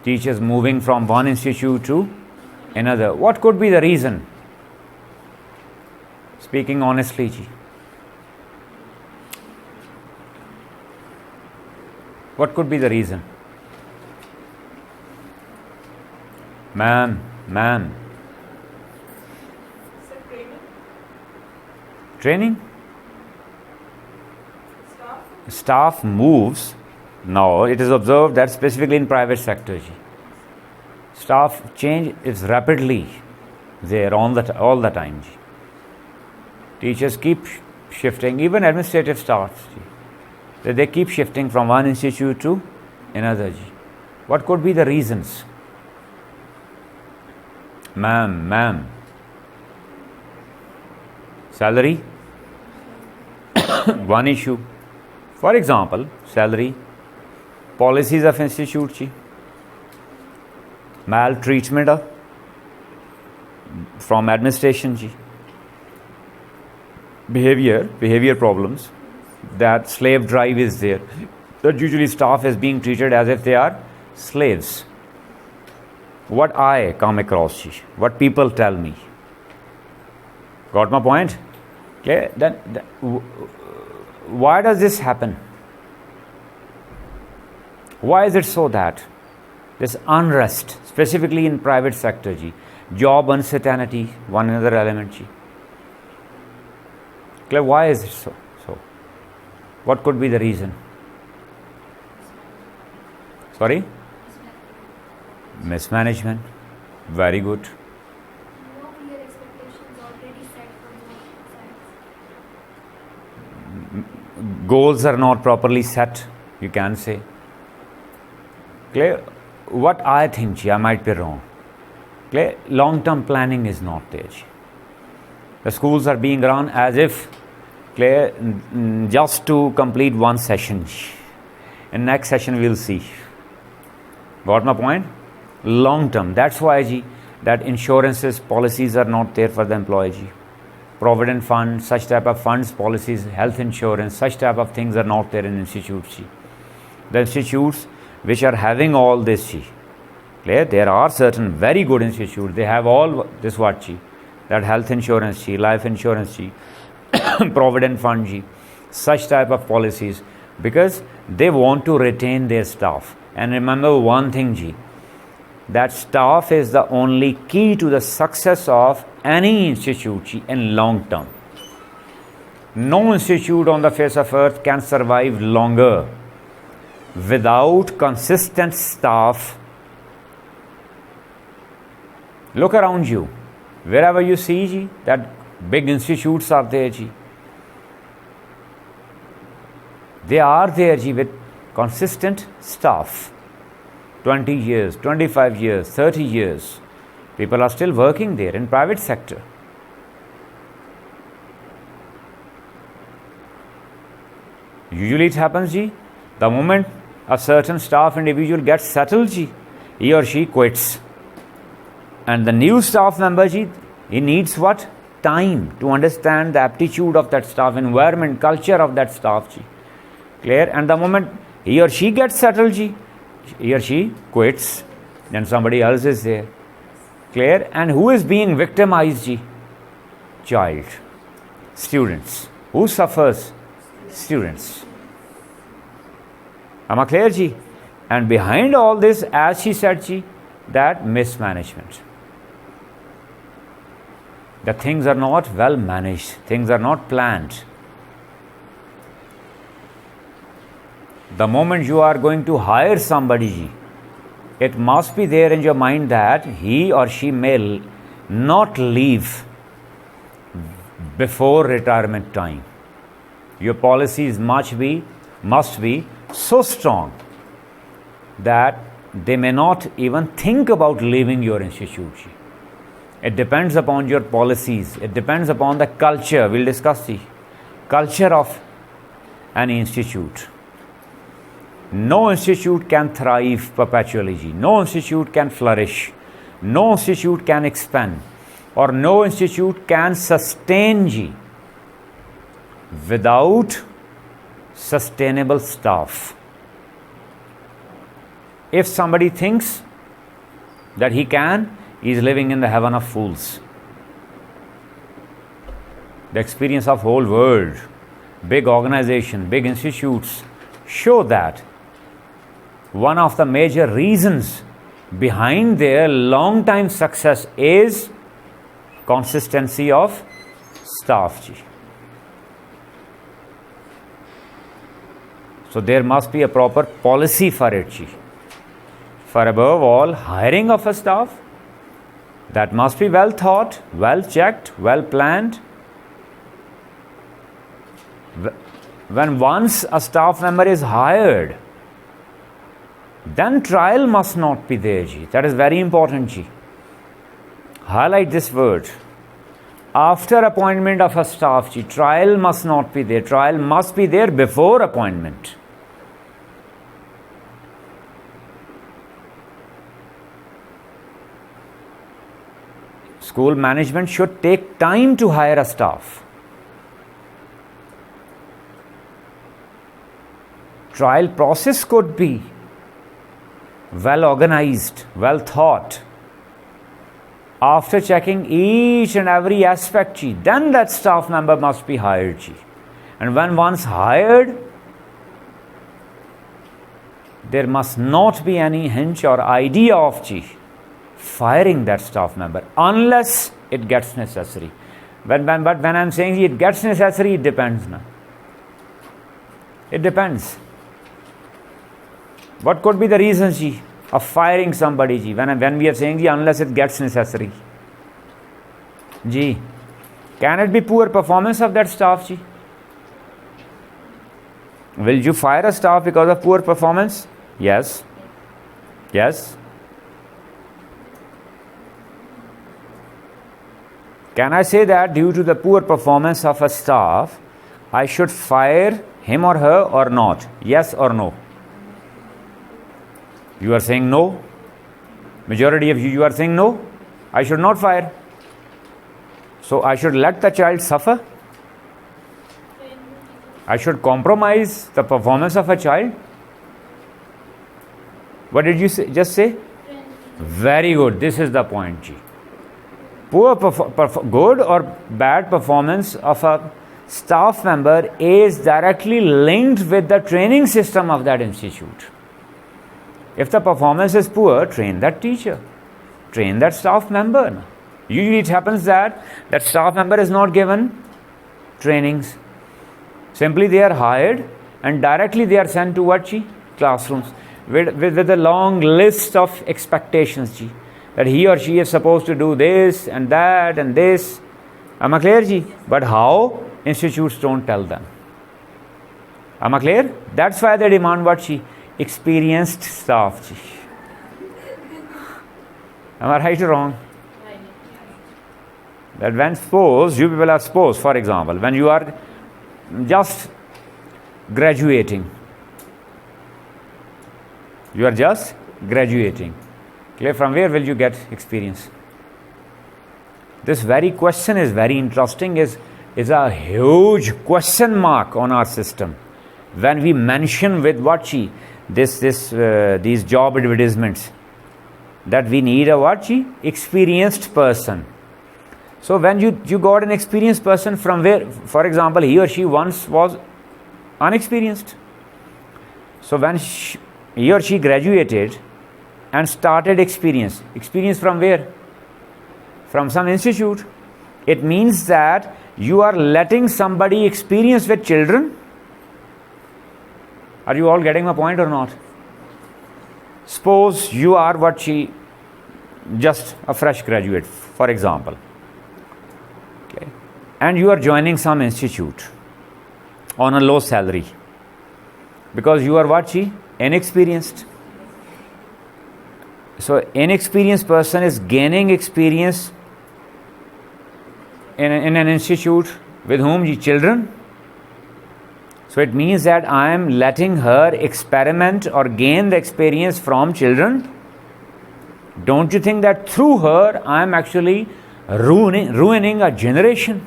teachers moving from one institute to another. What could be the reason? Speaking honestly ji. What could be the reason? Ma'am. Training? Staff moves. Now it is observed that specifically in private sector, staff change is rapidly there all the time. Teachers keep shifting, even administrative staff. They keep shifting from one institute to another. What could be the reasons? Ma'am. Salary? One issue. For example, salary, policies of institute, maltreatment from administration, behavior problems, that slave drive is there. That usually staff is being treated as if they are slaves. What I come across, what people tell me. Got my point? Okay, then why does this happen? Why is it so that this unrest, specifically in private sector, job uncertainty, one another element? Okay, why is it so? What could be the reason? Sorry? Mismanagement. Very good. No clear expectations already set from both sides. Goals are not properly set, you can say. Clear? What I think, I might be wrong. Clear? Long-term planning is not there. The schools are being run as if, clear, just to complete one session. In next session we'll see. Got my point? Long term. That's why that insurances policies are not there for the employee. Provident fund, such type of funds, policies, health insurance, such type of things are not there in institutes. The institutes which are having all this, clear, there are certain very good institutes. They have all this that health insurance, life insurance, provident fund, such type of policies, because they want to retain their staff. And remember one thing, that staff is the only key to the success of any institute in long term. No institute on the face of earth can survive longer without consistent staff. Look around you. Wherever you see that big institutes are there, they are there with consistent staff. 20 years, 25 years, 30 years. People are still working there in private sector. Usually it happens, the moment a certain staff individual gets settled, he or she quits. And the new staff member, he needs what? Time to understand the aptitude of that staff, environment, culture of that staff. Clear? And the moment he or she gets settled, he or she quits, then somebody else is there. Clear? And who is being victimized? Child. Students. Who suffers? Students. Am I clear? And behind all this, as she said, that mismanagement. The things are not well managed. Things are not planned. The moment you are going to hire somebody, it must be there in your mind that he or she may not leave before retirement time. Your policies must be so strong that they may not even think about leaving your institute. It depends upon your policies. It depends upon the culture. We'll discuss the culture of an institute. No institute can thrive perpetually. No institute can flourish. No institute can expand. Or no institute can sustain without sustainable staff. If somebody thinks that he is living in the heaven of fools. the experience of whole world, big organization, big institutes show that one of the major reasons behind their long time success is consistency of staff. So there must be a proper policy for it. For above all, hiring of a staff, that must be well thought, well checked, well planned. When once a staff member is hired, then trial must not be there. That is very important. Highlight this word. After appointment of a staff, trial must not be there. Trial must be there before appointment. School management should take time to hire a staff. Trial process could be well organized, well thought. After checking each and every aspect, then that staff member must be hired. And when once hired, there must not be any hint or idea of firing that staff member unless it gets necessary. But when I'm saying it gets necessary, it depends. It depends. What could be the reasons of firing somebody when we are saying unless it gets necessary? Can it be poor performance of that staff? Will you fire a staff because of poor performance? Yes. Yes. Can I say that due to the poor performance of a staff, I should fire him or her or not? Yes or no? You are saying no. Majority of you are saying no. I should not fire. So I should let the child suffer. I should compromise the performance of a child. What did you just say? Very good. This is the point. Poor good or bad performance of a staff member is directly linked with the training system of that institute. If the performance is poor, train that teacher, train that staff member. Usually it happens that staff member is not given trainings. Simply they are hired and directly they are sent to classrooms with a long list of expectations. That he or she is supposed to do this and that and this. Am I clear? But how? Institutes don't tell them. Am I clear? That's why they demand experienced staff. Am I right or wrong? That when you people are supposed, for example, when you are just graduating, from where will you get experience? This very question is very interesting, is a huge question mark on our system. When we mention with these job advertisements that we need a experienced person. So when you got an experienced person from where? For example, he or she once was unexperienced. So when he or she graduated and started experience from where? From some institute. It means that you are letting somebody experience with children. Are you all getting my point or not? Suppose you are just a fresh graduate, for example. Okay. And you are joining some institute on a low salary because you are inexperienced. So inexperienced person is gaining experience in an institute with whom? Children. So it means that I am letting her experiment or gain the experience from children. Don't you think that through her I am actually ruining a generation?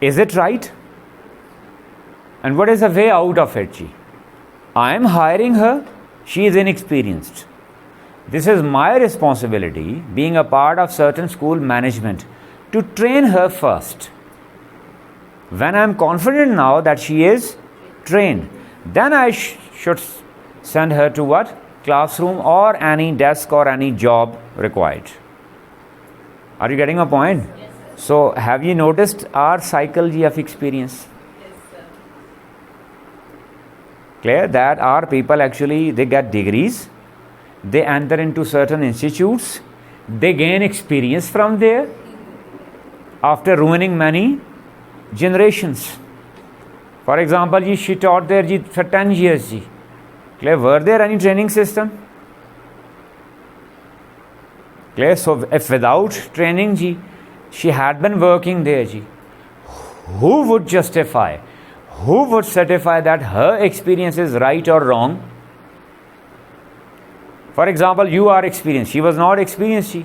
Is it right? And what is the way out of it? I am hiring her. She is inexperienced. This is my responsibility, being a part of certain school management, to train her first. When I am confident now that she is trained, then I should send her to what? Classroom or any desk or any job required. Are you getting my point? Yes, sir. So have you noticed our psychology of experience? Yes, sir. Clear that our people actually, they get degrees, they enter into certain institutes, they gain experience from there after ruining many generations. For example, she taught there for 10 years. Clear, were there any training system? Clear, so if without training, she had been working there, who would justify, who would certify that her experience is right or wrong? For example, you are experienced, she was not experienced.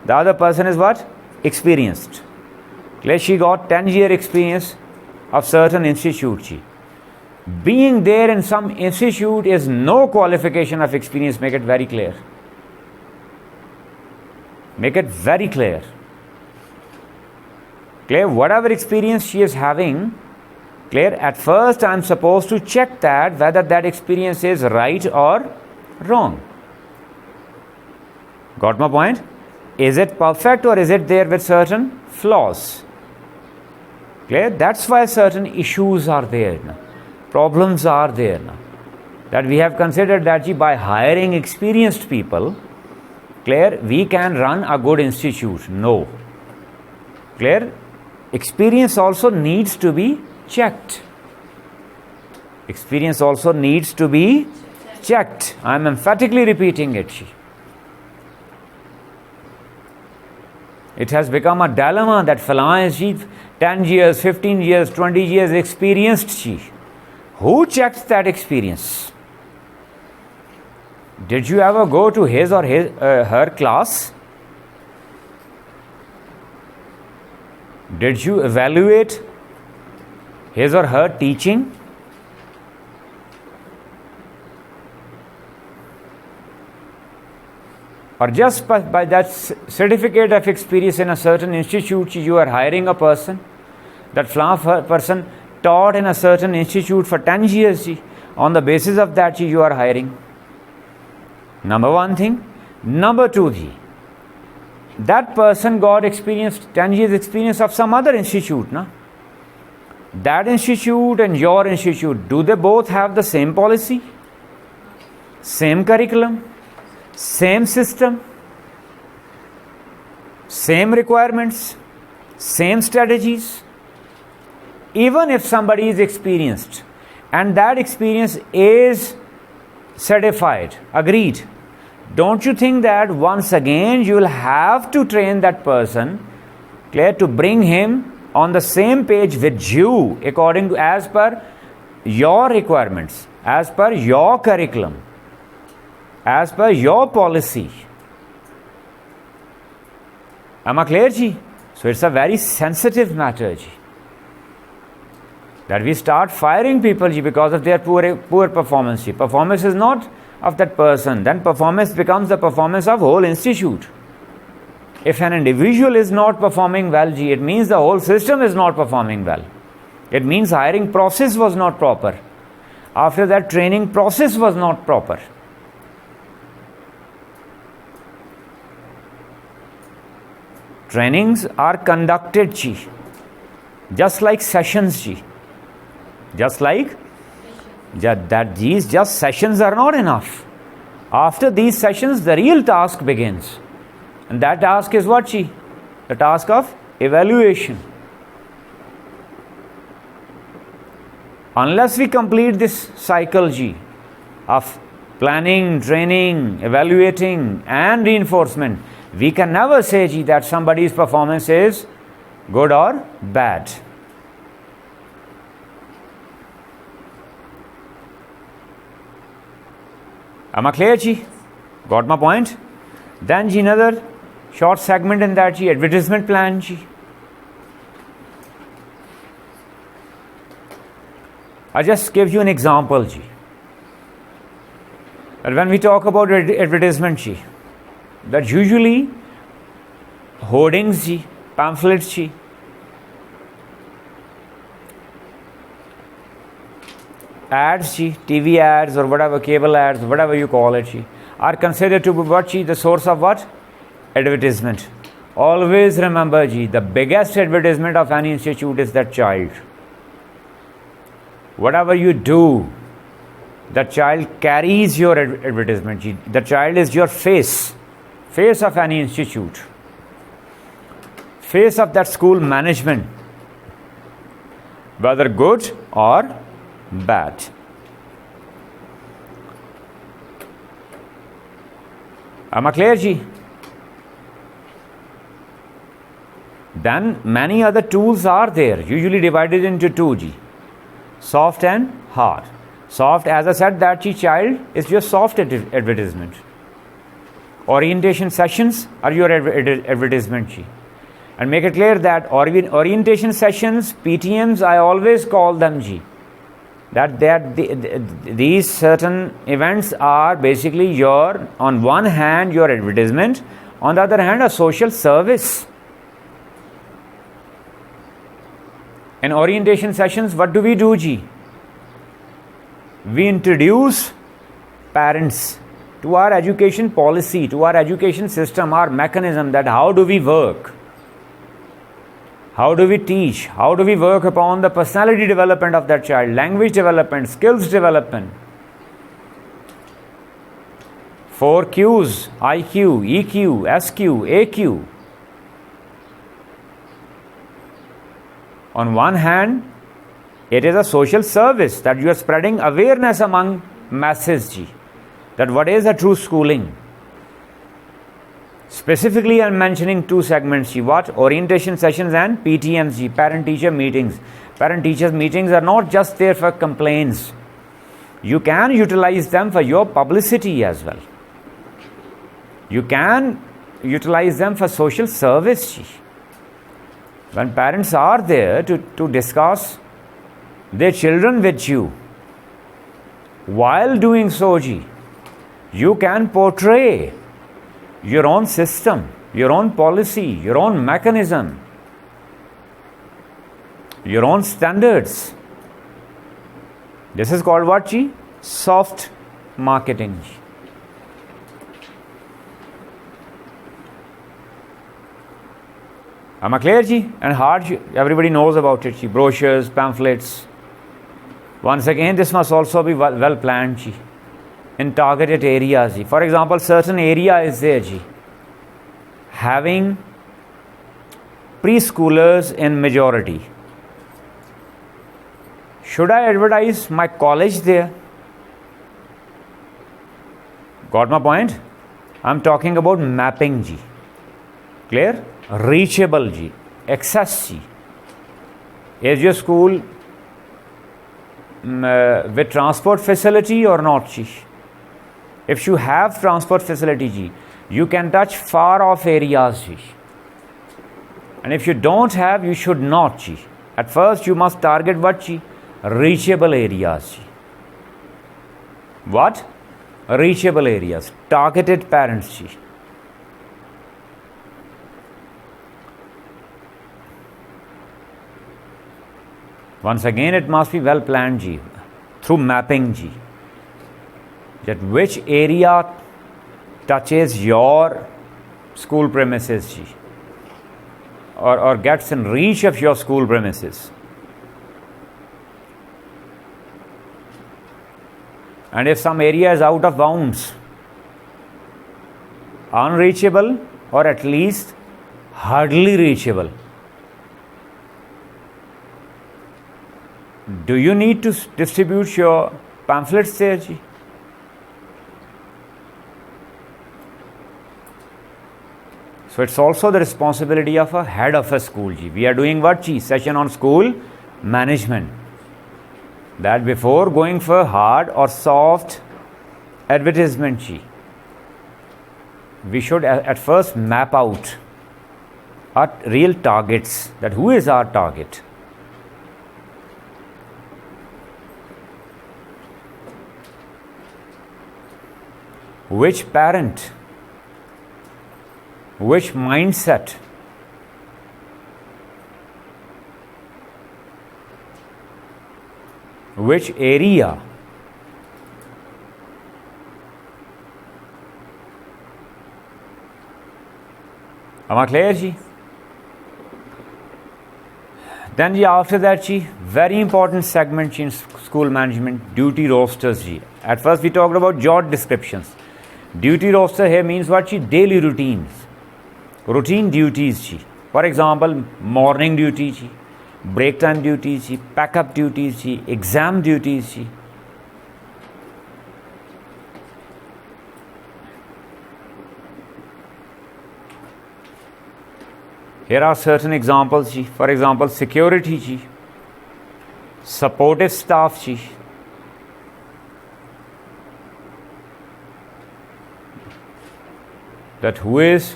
The other person is what? Experienced. Clear, she got 10-year experience of certain institute. Being there in some institute is no qualification of experience. Make it very clear. Make it very clear. Clear, whatever experience she is having, clear, at first I am supposed to check that whether that experience is right or wrong. Got my point? Is it perfect or is it there with certain flaws? Clear? That's why certain issues are there now. Problems are there now. That we have considered that by hiring experienced people, clear, we can run a good institute. No. Clear? Experience also needs to be checked. Experience also needs to be checked. I am emphatically repeating it. It has become a dilemma that Falana is 10 years, 15 years, 20 years experienced. Who checked that experience? Did you ever go to his or her class? Did you evaluate his or her teaching? Or just by that certificate of experience in a certain institute, you are hiring a person. That person taught in a certain institute for 10 years. On the basis of that, you are hiring. Number one thing. Number two, that person got experience, 10 years experience of some other institute. Na? That institute and your institute, do they both have the same policy? Same curriculum? Same system, same requirements, same strategies? Even if somebody is experienced and that experience is certified, agreed, don't you think that once again you will have to train that person, clear, to bring him on the same page with you according to, as per your requirements, as per your curriculum, as per your policy? Am I clear, ji? So it's a very sensitive matter, ji. That we start firing people, ji, because of their poor performance. Ji. Performance is not of that person. Then performance becomes the performance of whole institute. If an individual is not performing well, ji, it means the whole system is not performing well. It means hiring process was not proper. After that, training process was not proper. Trainings are conducted, just like sessions, just like that. These just sessions are not enough. After these sessions, the real task begins, and that task is what, the task of evaluation. Unless we complete this cycle, of planning, training, evaluating, and reinforcement, we can never say that somebody's performance is good or bad. Am I clear, ji? Got my point? Then, ji, another short segment in that, ji, advertisement plan, ji. I just give you an example, ji. And when we talk about advertisement, ji, that usually hoardings, ji, pamphlets ji, ads ji, TV ads or whatever, cable ads, whatever you call it ji, are considered to be what ji? The source of what? Advertisement. Always remember ji, the biggest advertisement of any institute is that child. Whatever you do, the child carries your advertisement ji. The child is your face of any institute, face of that school management, whether good or bad. Am I clear ji? Then many other tools are there, usually divided into two ji, soft and hard. Soft, as I said, that child is your soft advertisement. Orientation sessions are your advertisement ji. And make it clear that orientation sessions, PTMs, I always call them ji. These certain events are basically your, on one hand, your advertisement, on the other hand, a social service. In orientation sessions, what do we do ji? We introduce parents to our education policy, to our education system, our mechanism, that how do we work? How do we teach? How do we work upon the personality development of that child, language development, skills development? 4 Qs, IQ, EQ, SQ, AQ. On one hand, it is a social service that you are spreading awareness among masses ji, that what is a true schooling. Specifically, I am mentioning two segments ji. What? Orientation sessions and PTMs ji, parent-teacher meetings. Parent-teacher meetings are not just there for complaints. You can utilize them for your publicity as well. You can utilize them for social service ji. When parents are there to discuss their children with you, while doing so ji, you can portray your own system, your own policy, your own mechanism, your own standards. This is called what ji? Soft marketing. Am I clear ji? And hard, everybody knows about it ji. Brochures, pamphlets. Once again, this must also be well planned ji, in targeted areas ji. For example, certain area is there ji, having preschoolers in majority. Should I advertise my college there? Got my point? I'm talking about mapping ji. Clear? Reachable ji, access ji. Is your school with transport facility or not ji? If you have transport facility ji, you can touch far off areas ji. And if you don't have, you should not ji. At first you must target what ji? Reachable areas ji. What? Reachable areas, targeted parents ji. Once again, it must be well planned ji, through mapping ji, that which area touches your school premises ji, or gets in reach of your school premises. And if some area is out of bounds, unreachable, or at least hardly reachable, do you need to distribute your pamphlets there ji? So it's also the responsibility of a head of a school ji. We are doing what ji? Session on school management. That before going for hard or soft advertisement ji, we should at first map out our real targets, that who is our target. Which parent, which mindset which area? Am I clear, ji? Then ji, after that, ji, very important segment ji, in school management, duty rosters ji. At first we talked about job descriptions. Duty roster here means what ji? Daily routines. Routine duties ji. For example, morning duty ji, break time duties ji, pack up duties ji, exam duties ji. Here are certain examples ji. For example, security ji, supportive staff ji, that who is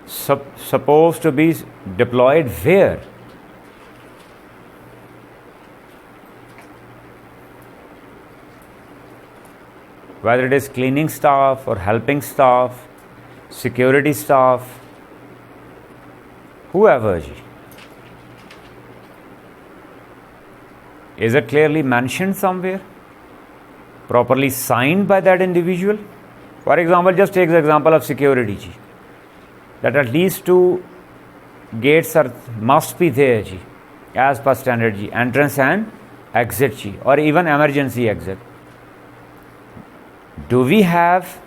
supposed to be deployed where. Whether it is cleaning staff or helping staff, security staff, whoever. Is it clearly mentioned somewhere? Properly signed by that individual? For example, just take the example of security. That at least 2 gates must be there as per standard, entrance and exit, or even emergency exit. Do we have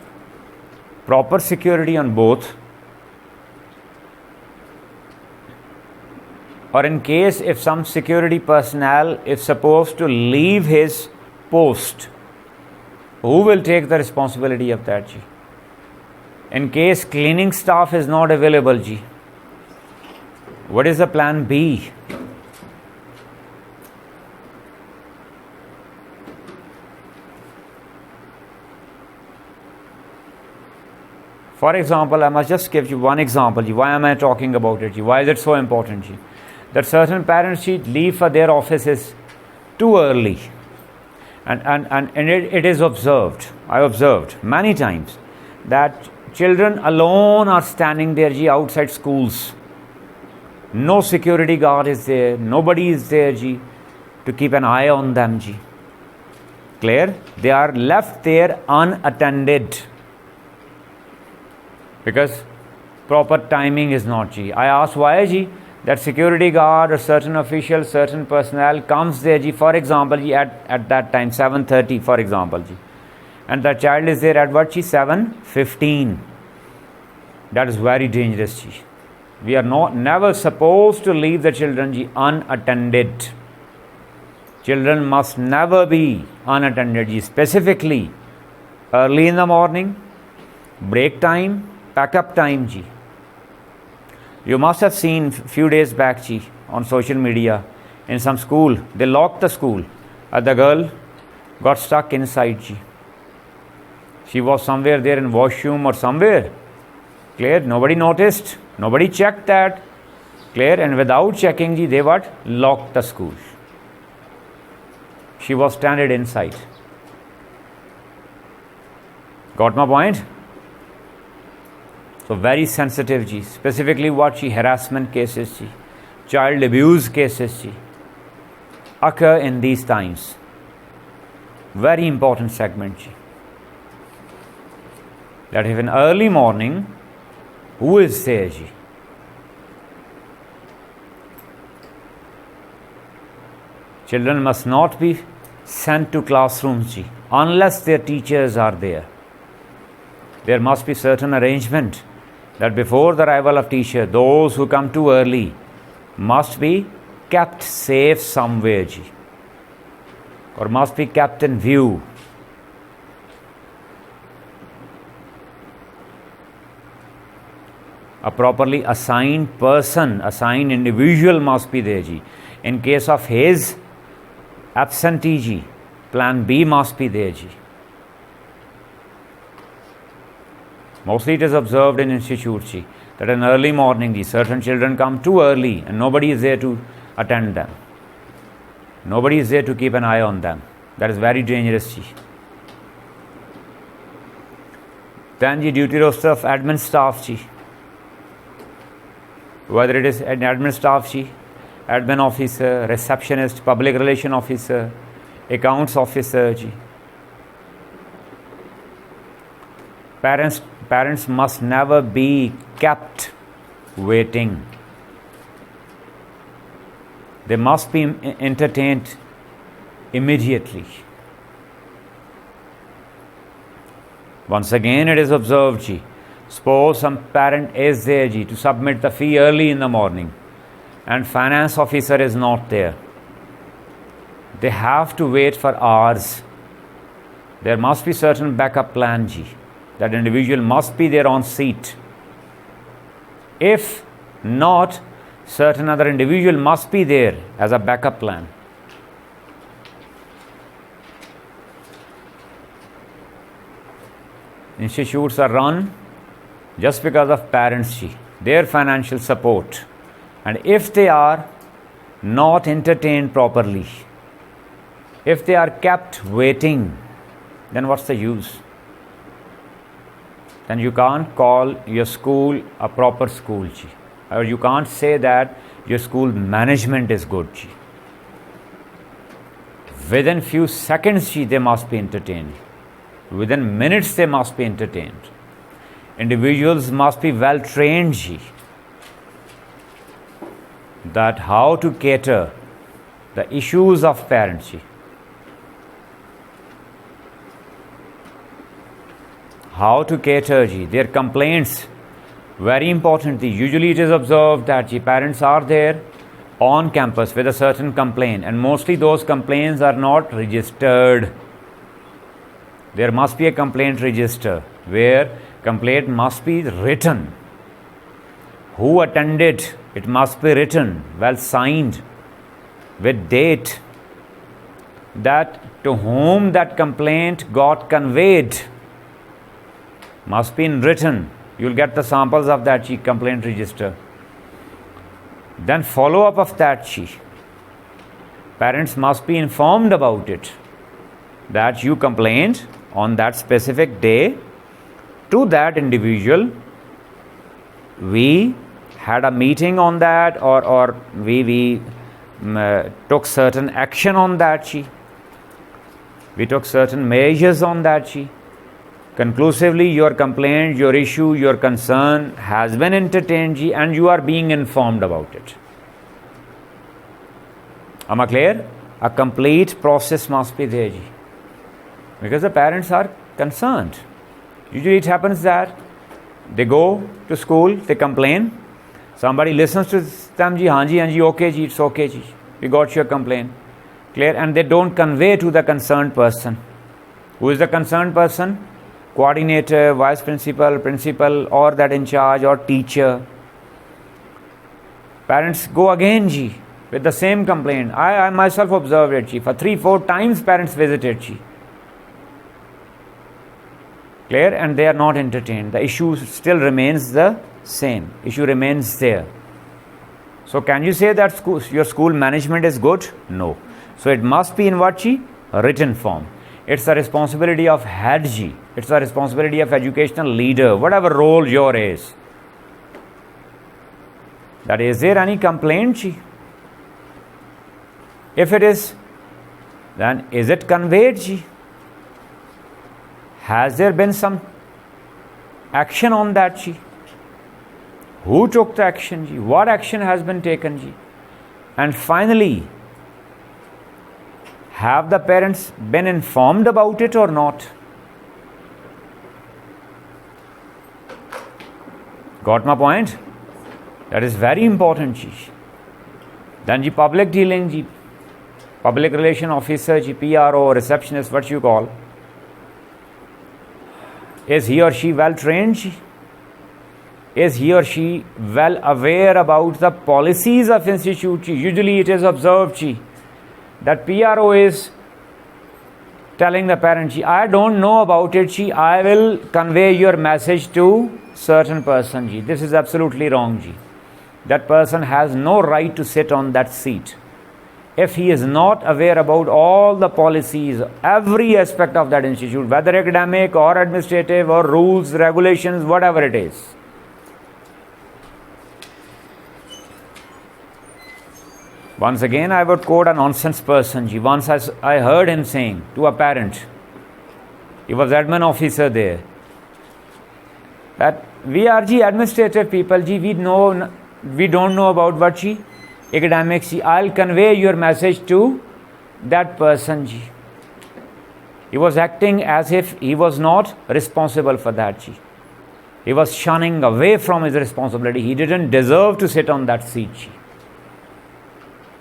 proper security on both? Or in case if some security personnel is supposed to leave his post, who will take the responsibility of that? In case cleaning staff is not available, what is the plan B? For example, I must just give you one example. Why am I talking about it? Why is it so important? That certain parents leave for their offices too early. And it is observed. I observed many times that children alone are standing there outside schools. No security guard is there. Nobody is there to keep an eye on them. Clear? They are left there unattended because proper timing is not. I asked why that security guard or certain official, certain personnel comes there, for example, at that time, 7:30, for example, and the child is there at what, 7:15. That is very dangerous. We are never supposed to leave the children unattended. Children must never be unattended, specifically early in the morning, break time, pack up time. You must have seen few days back on social media, in some school, they locked the school. The girl got stuck inside. She was somewhere there in washroom or somewhere. Clear? Nobody noticed. Nobody checked that. Clear? And without checking, they locked the school. She was stranded inside. Got my point? So very sensitive, specifically harassment cases, child abuse cases occur in these times. Very important segment. That if in early morning, who is there? Children must not be sent to classrooms unless their teachers are there. There must be certain arrangement that before the arrival of teacher, those who come too early must be kept safe somewhere, or must be kept in view. A properly assigned person, assigned individual must be there. In case of his absentee, plan B must be there. Mostly it is observed in institutes that in early morning, certain children come too early and nobody is there to attend them. Nobody is there to keep an eye on them. That is very dangerous. Then duty roster of admin staff. Whether it is an admin staff, admin officer, receptionist, public relation officer, accounts officer ji. Parents must never be kept waiting. They must be entertained immediately. Once again it is observed ji, suppose some parent is there ji to submit the fee early in the morning and finance officer is not there. They have to wait for hours. There must be certain backup plan ji. That individual must be there on seat. If not, certain other individual must be there as a backup plan. Institutes are run just because of parents, their financial support. And if they are not entertained properly, if they are kept waiting, then what's the use? Then you can't call your school a proper school, or you can't say that your school management is good. Within few seconds, they must be entertained. Within minutes, they must be entertained. Individuals must be well trained that how to cater the issues of parents. How to cater their complaints. Very importantly, usually it is observed that parents are there on campus with a certain complaint, and mostly those complaints are not registered. There must be a complaint register where complaint must be written. Who attended? It must be written, well signed, with date, that to whom that complaint got conveyed must be in written. You'll get the samples of that complaint register. Then follow up of that parents must be informed about it, that you complained on that specific day to that individual. We had a meeting on that, or we took certain action on that. We took certain measures on that. Conclusively, your complaint, your issue, your concern has been entertained and you are being informed about it. Am I clear? A complete process must be there because the parents are concerned. Usually it happens that they go to school, they complain, somebody listens to them, haan ji, okay ji, it's okay ji, we got your complaint, clear, and they don't convey to the concerned person. Who is the concerned person? Coordinator, vice principal, principal, or that in charge, or teacher. Parents go again with the same complaint. I myself observed it for 3-4 times parents visited clear, and they are not entertained. The issue still remains the same. Issue remains there. So can you say that your school management is good? No. So it must be in what a written form. It's the responsibility of head it's the responsibility of educational leader, whatever role your is. That is there any complaint? If it is, then is it conveyed? Has there been some action on that? Who took the action? What action has been taken? And finally, have the parents been informed about it or not? Got my point? That is very important. Then public dealing, public relation officer, PRO, receptionist, what you call. Is he or she well trained? Is he or she well aware about the policies of institute? Usually it is observed that PRO is telling the parent, I don't know about it, I will convey your message to certain person. This is absolutely wrong. That person has no right to sit on that seat. If he is not aware about all the policies, every aspect of that institute, whether academic or administrative or rules, regulations, whatever it is. Once again, I would quote a nonsense person. Ji. Once I heard him saying to a parent, he was admin officer there, that we are administrative people. We don't know about what academics. I'll convey your message to that person. He was acting as if he was not responsible for that. He was shunning away from his responsibility. He didn't deserve to sit on that seat.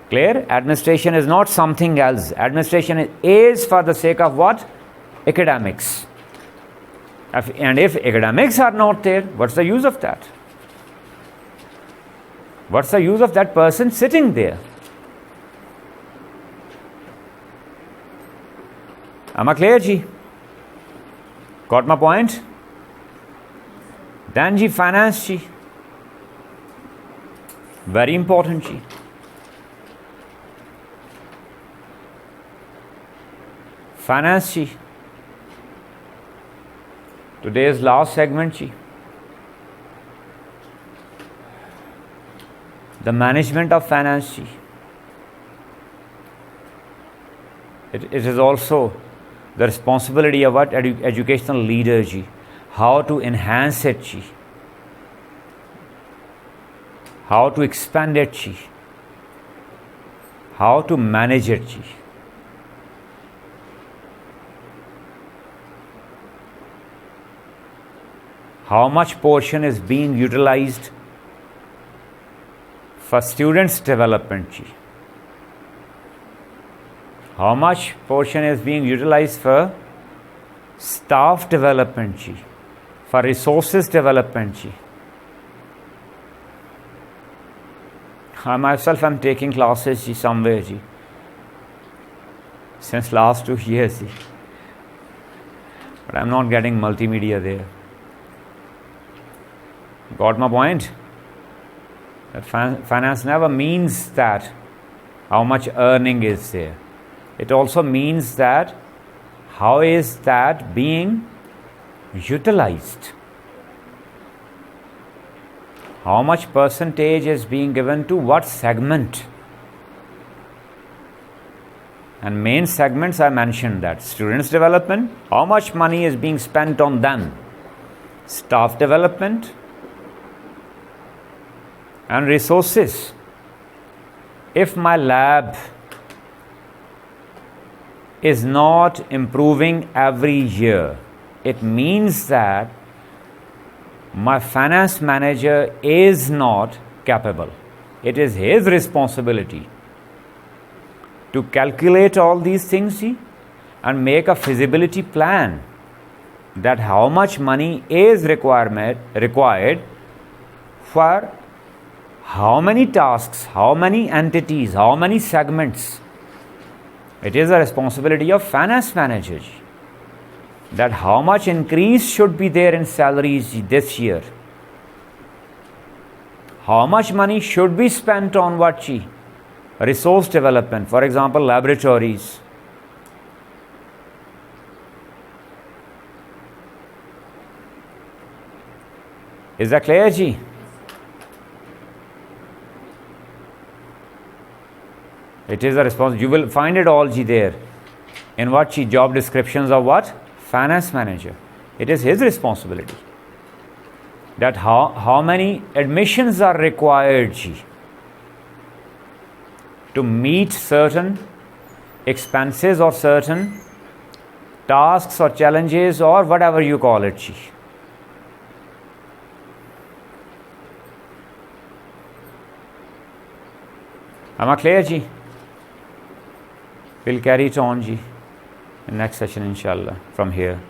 Clear? Administration is not something else. Administration is for the sake of what? Academics. And if academics are not there, what's the use of that? What's the use of that person sitting there? Am I clear, ji? Got my point? Then, ji, finance, ji. Very important, ji. Finance, ji. Today's last segment, ji. The management of finance, ji. It is also the responsibility of what? Educational leader, ji. How to enhance it, ji. How to expand it, ji. How to manage it, ji. How much portion is being utilized for students' development, ji. How much portion is being utilized for staff development, ji. For resources development, ji. I myself am taking classes, ji, somewhere, ji, since last 2 years, ji. But I'm not getting multimedia there. Got my point? That finance never means that how much earning is there. It also means that how is that being utilized? How much percentage is being given to what segment? And main segments I mentioned, that students development, how much money is being spent on them? Staff development and resources. If my lab is not improving every year, it means that my finance manager is not capable. It is his responsibility to calculate all these things and make a feasibility plan that how much money is required for how many tasks, how many entities, how many segments. It is a responsibility of finance manager that how much increase should be there in salaries this year. How much money should be spent on what? Resource development, for example, laboratories. Is that clear, ji? It is a responsibility. You will find it all, ji, there. In what, ji? Job descriptions of what? Finance manager. It is his responsibility. That how many admissions are required, ji, to meet certain expenses or certain tasks or challenges or whatever you call it, ji. Am I clear, ji? We'll carry it on, ji, in next session, inshallah, from here.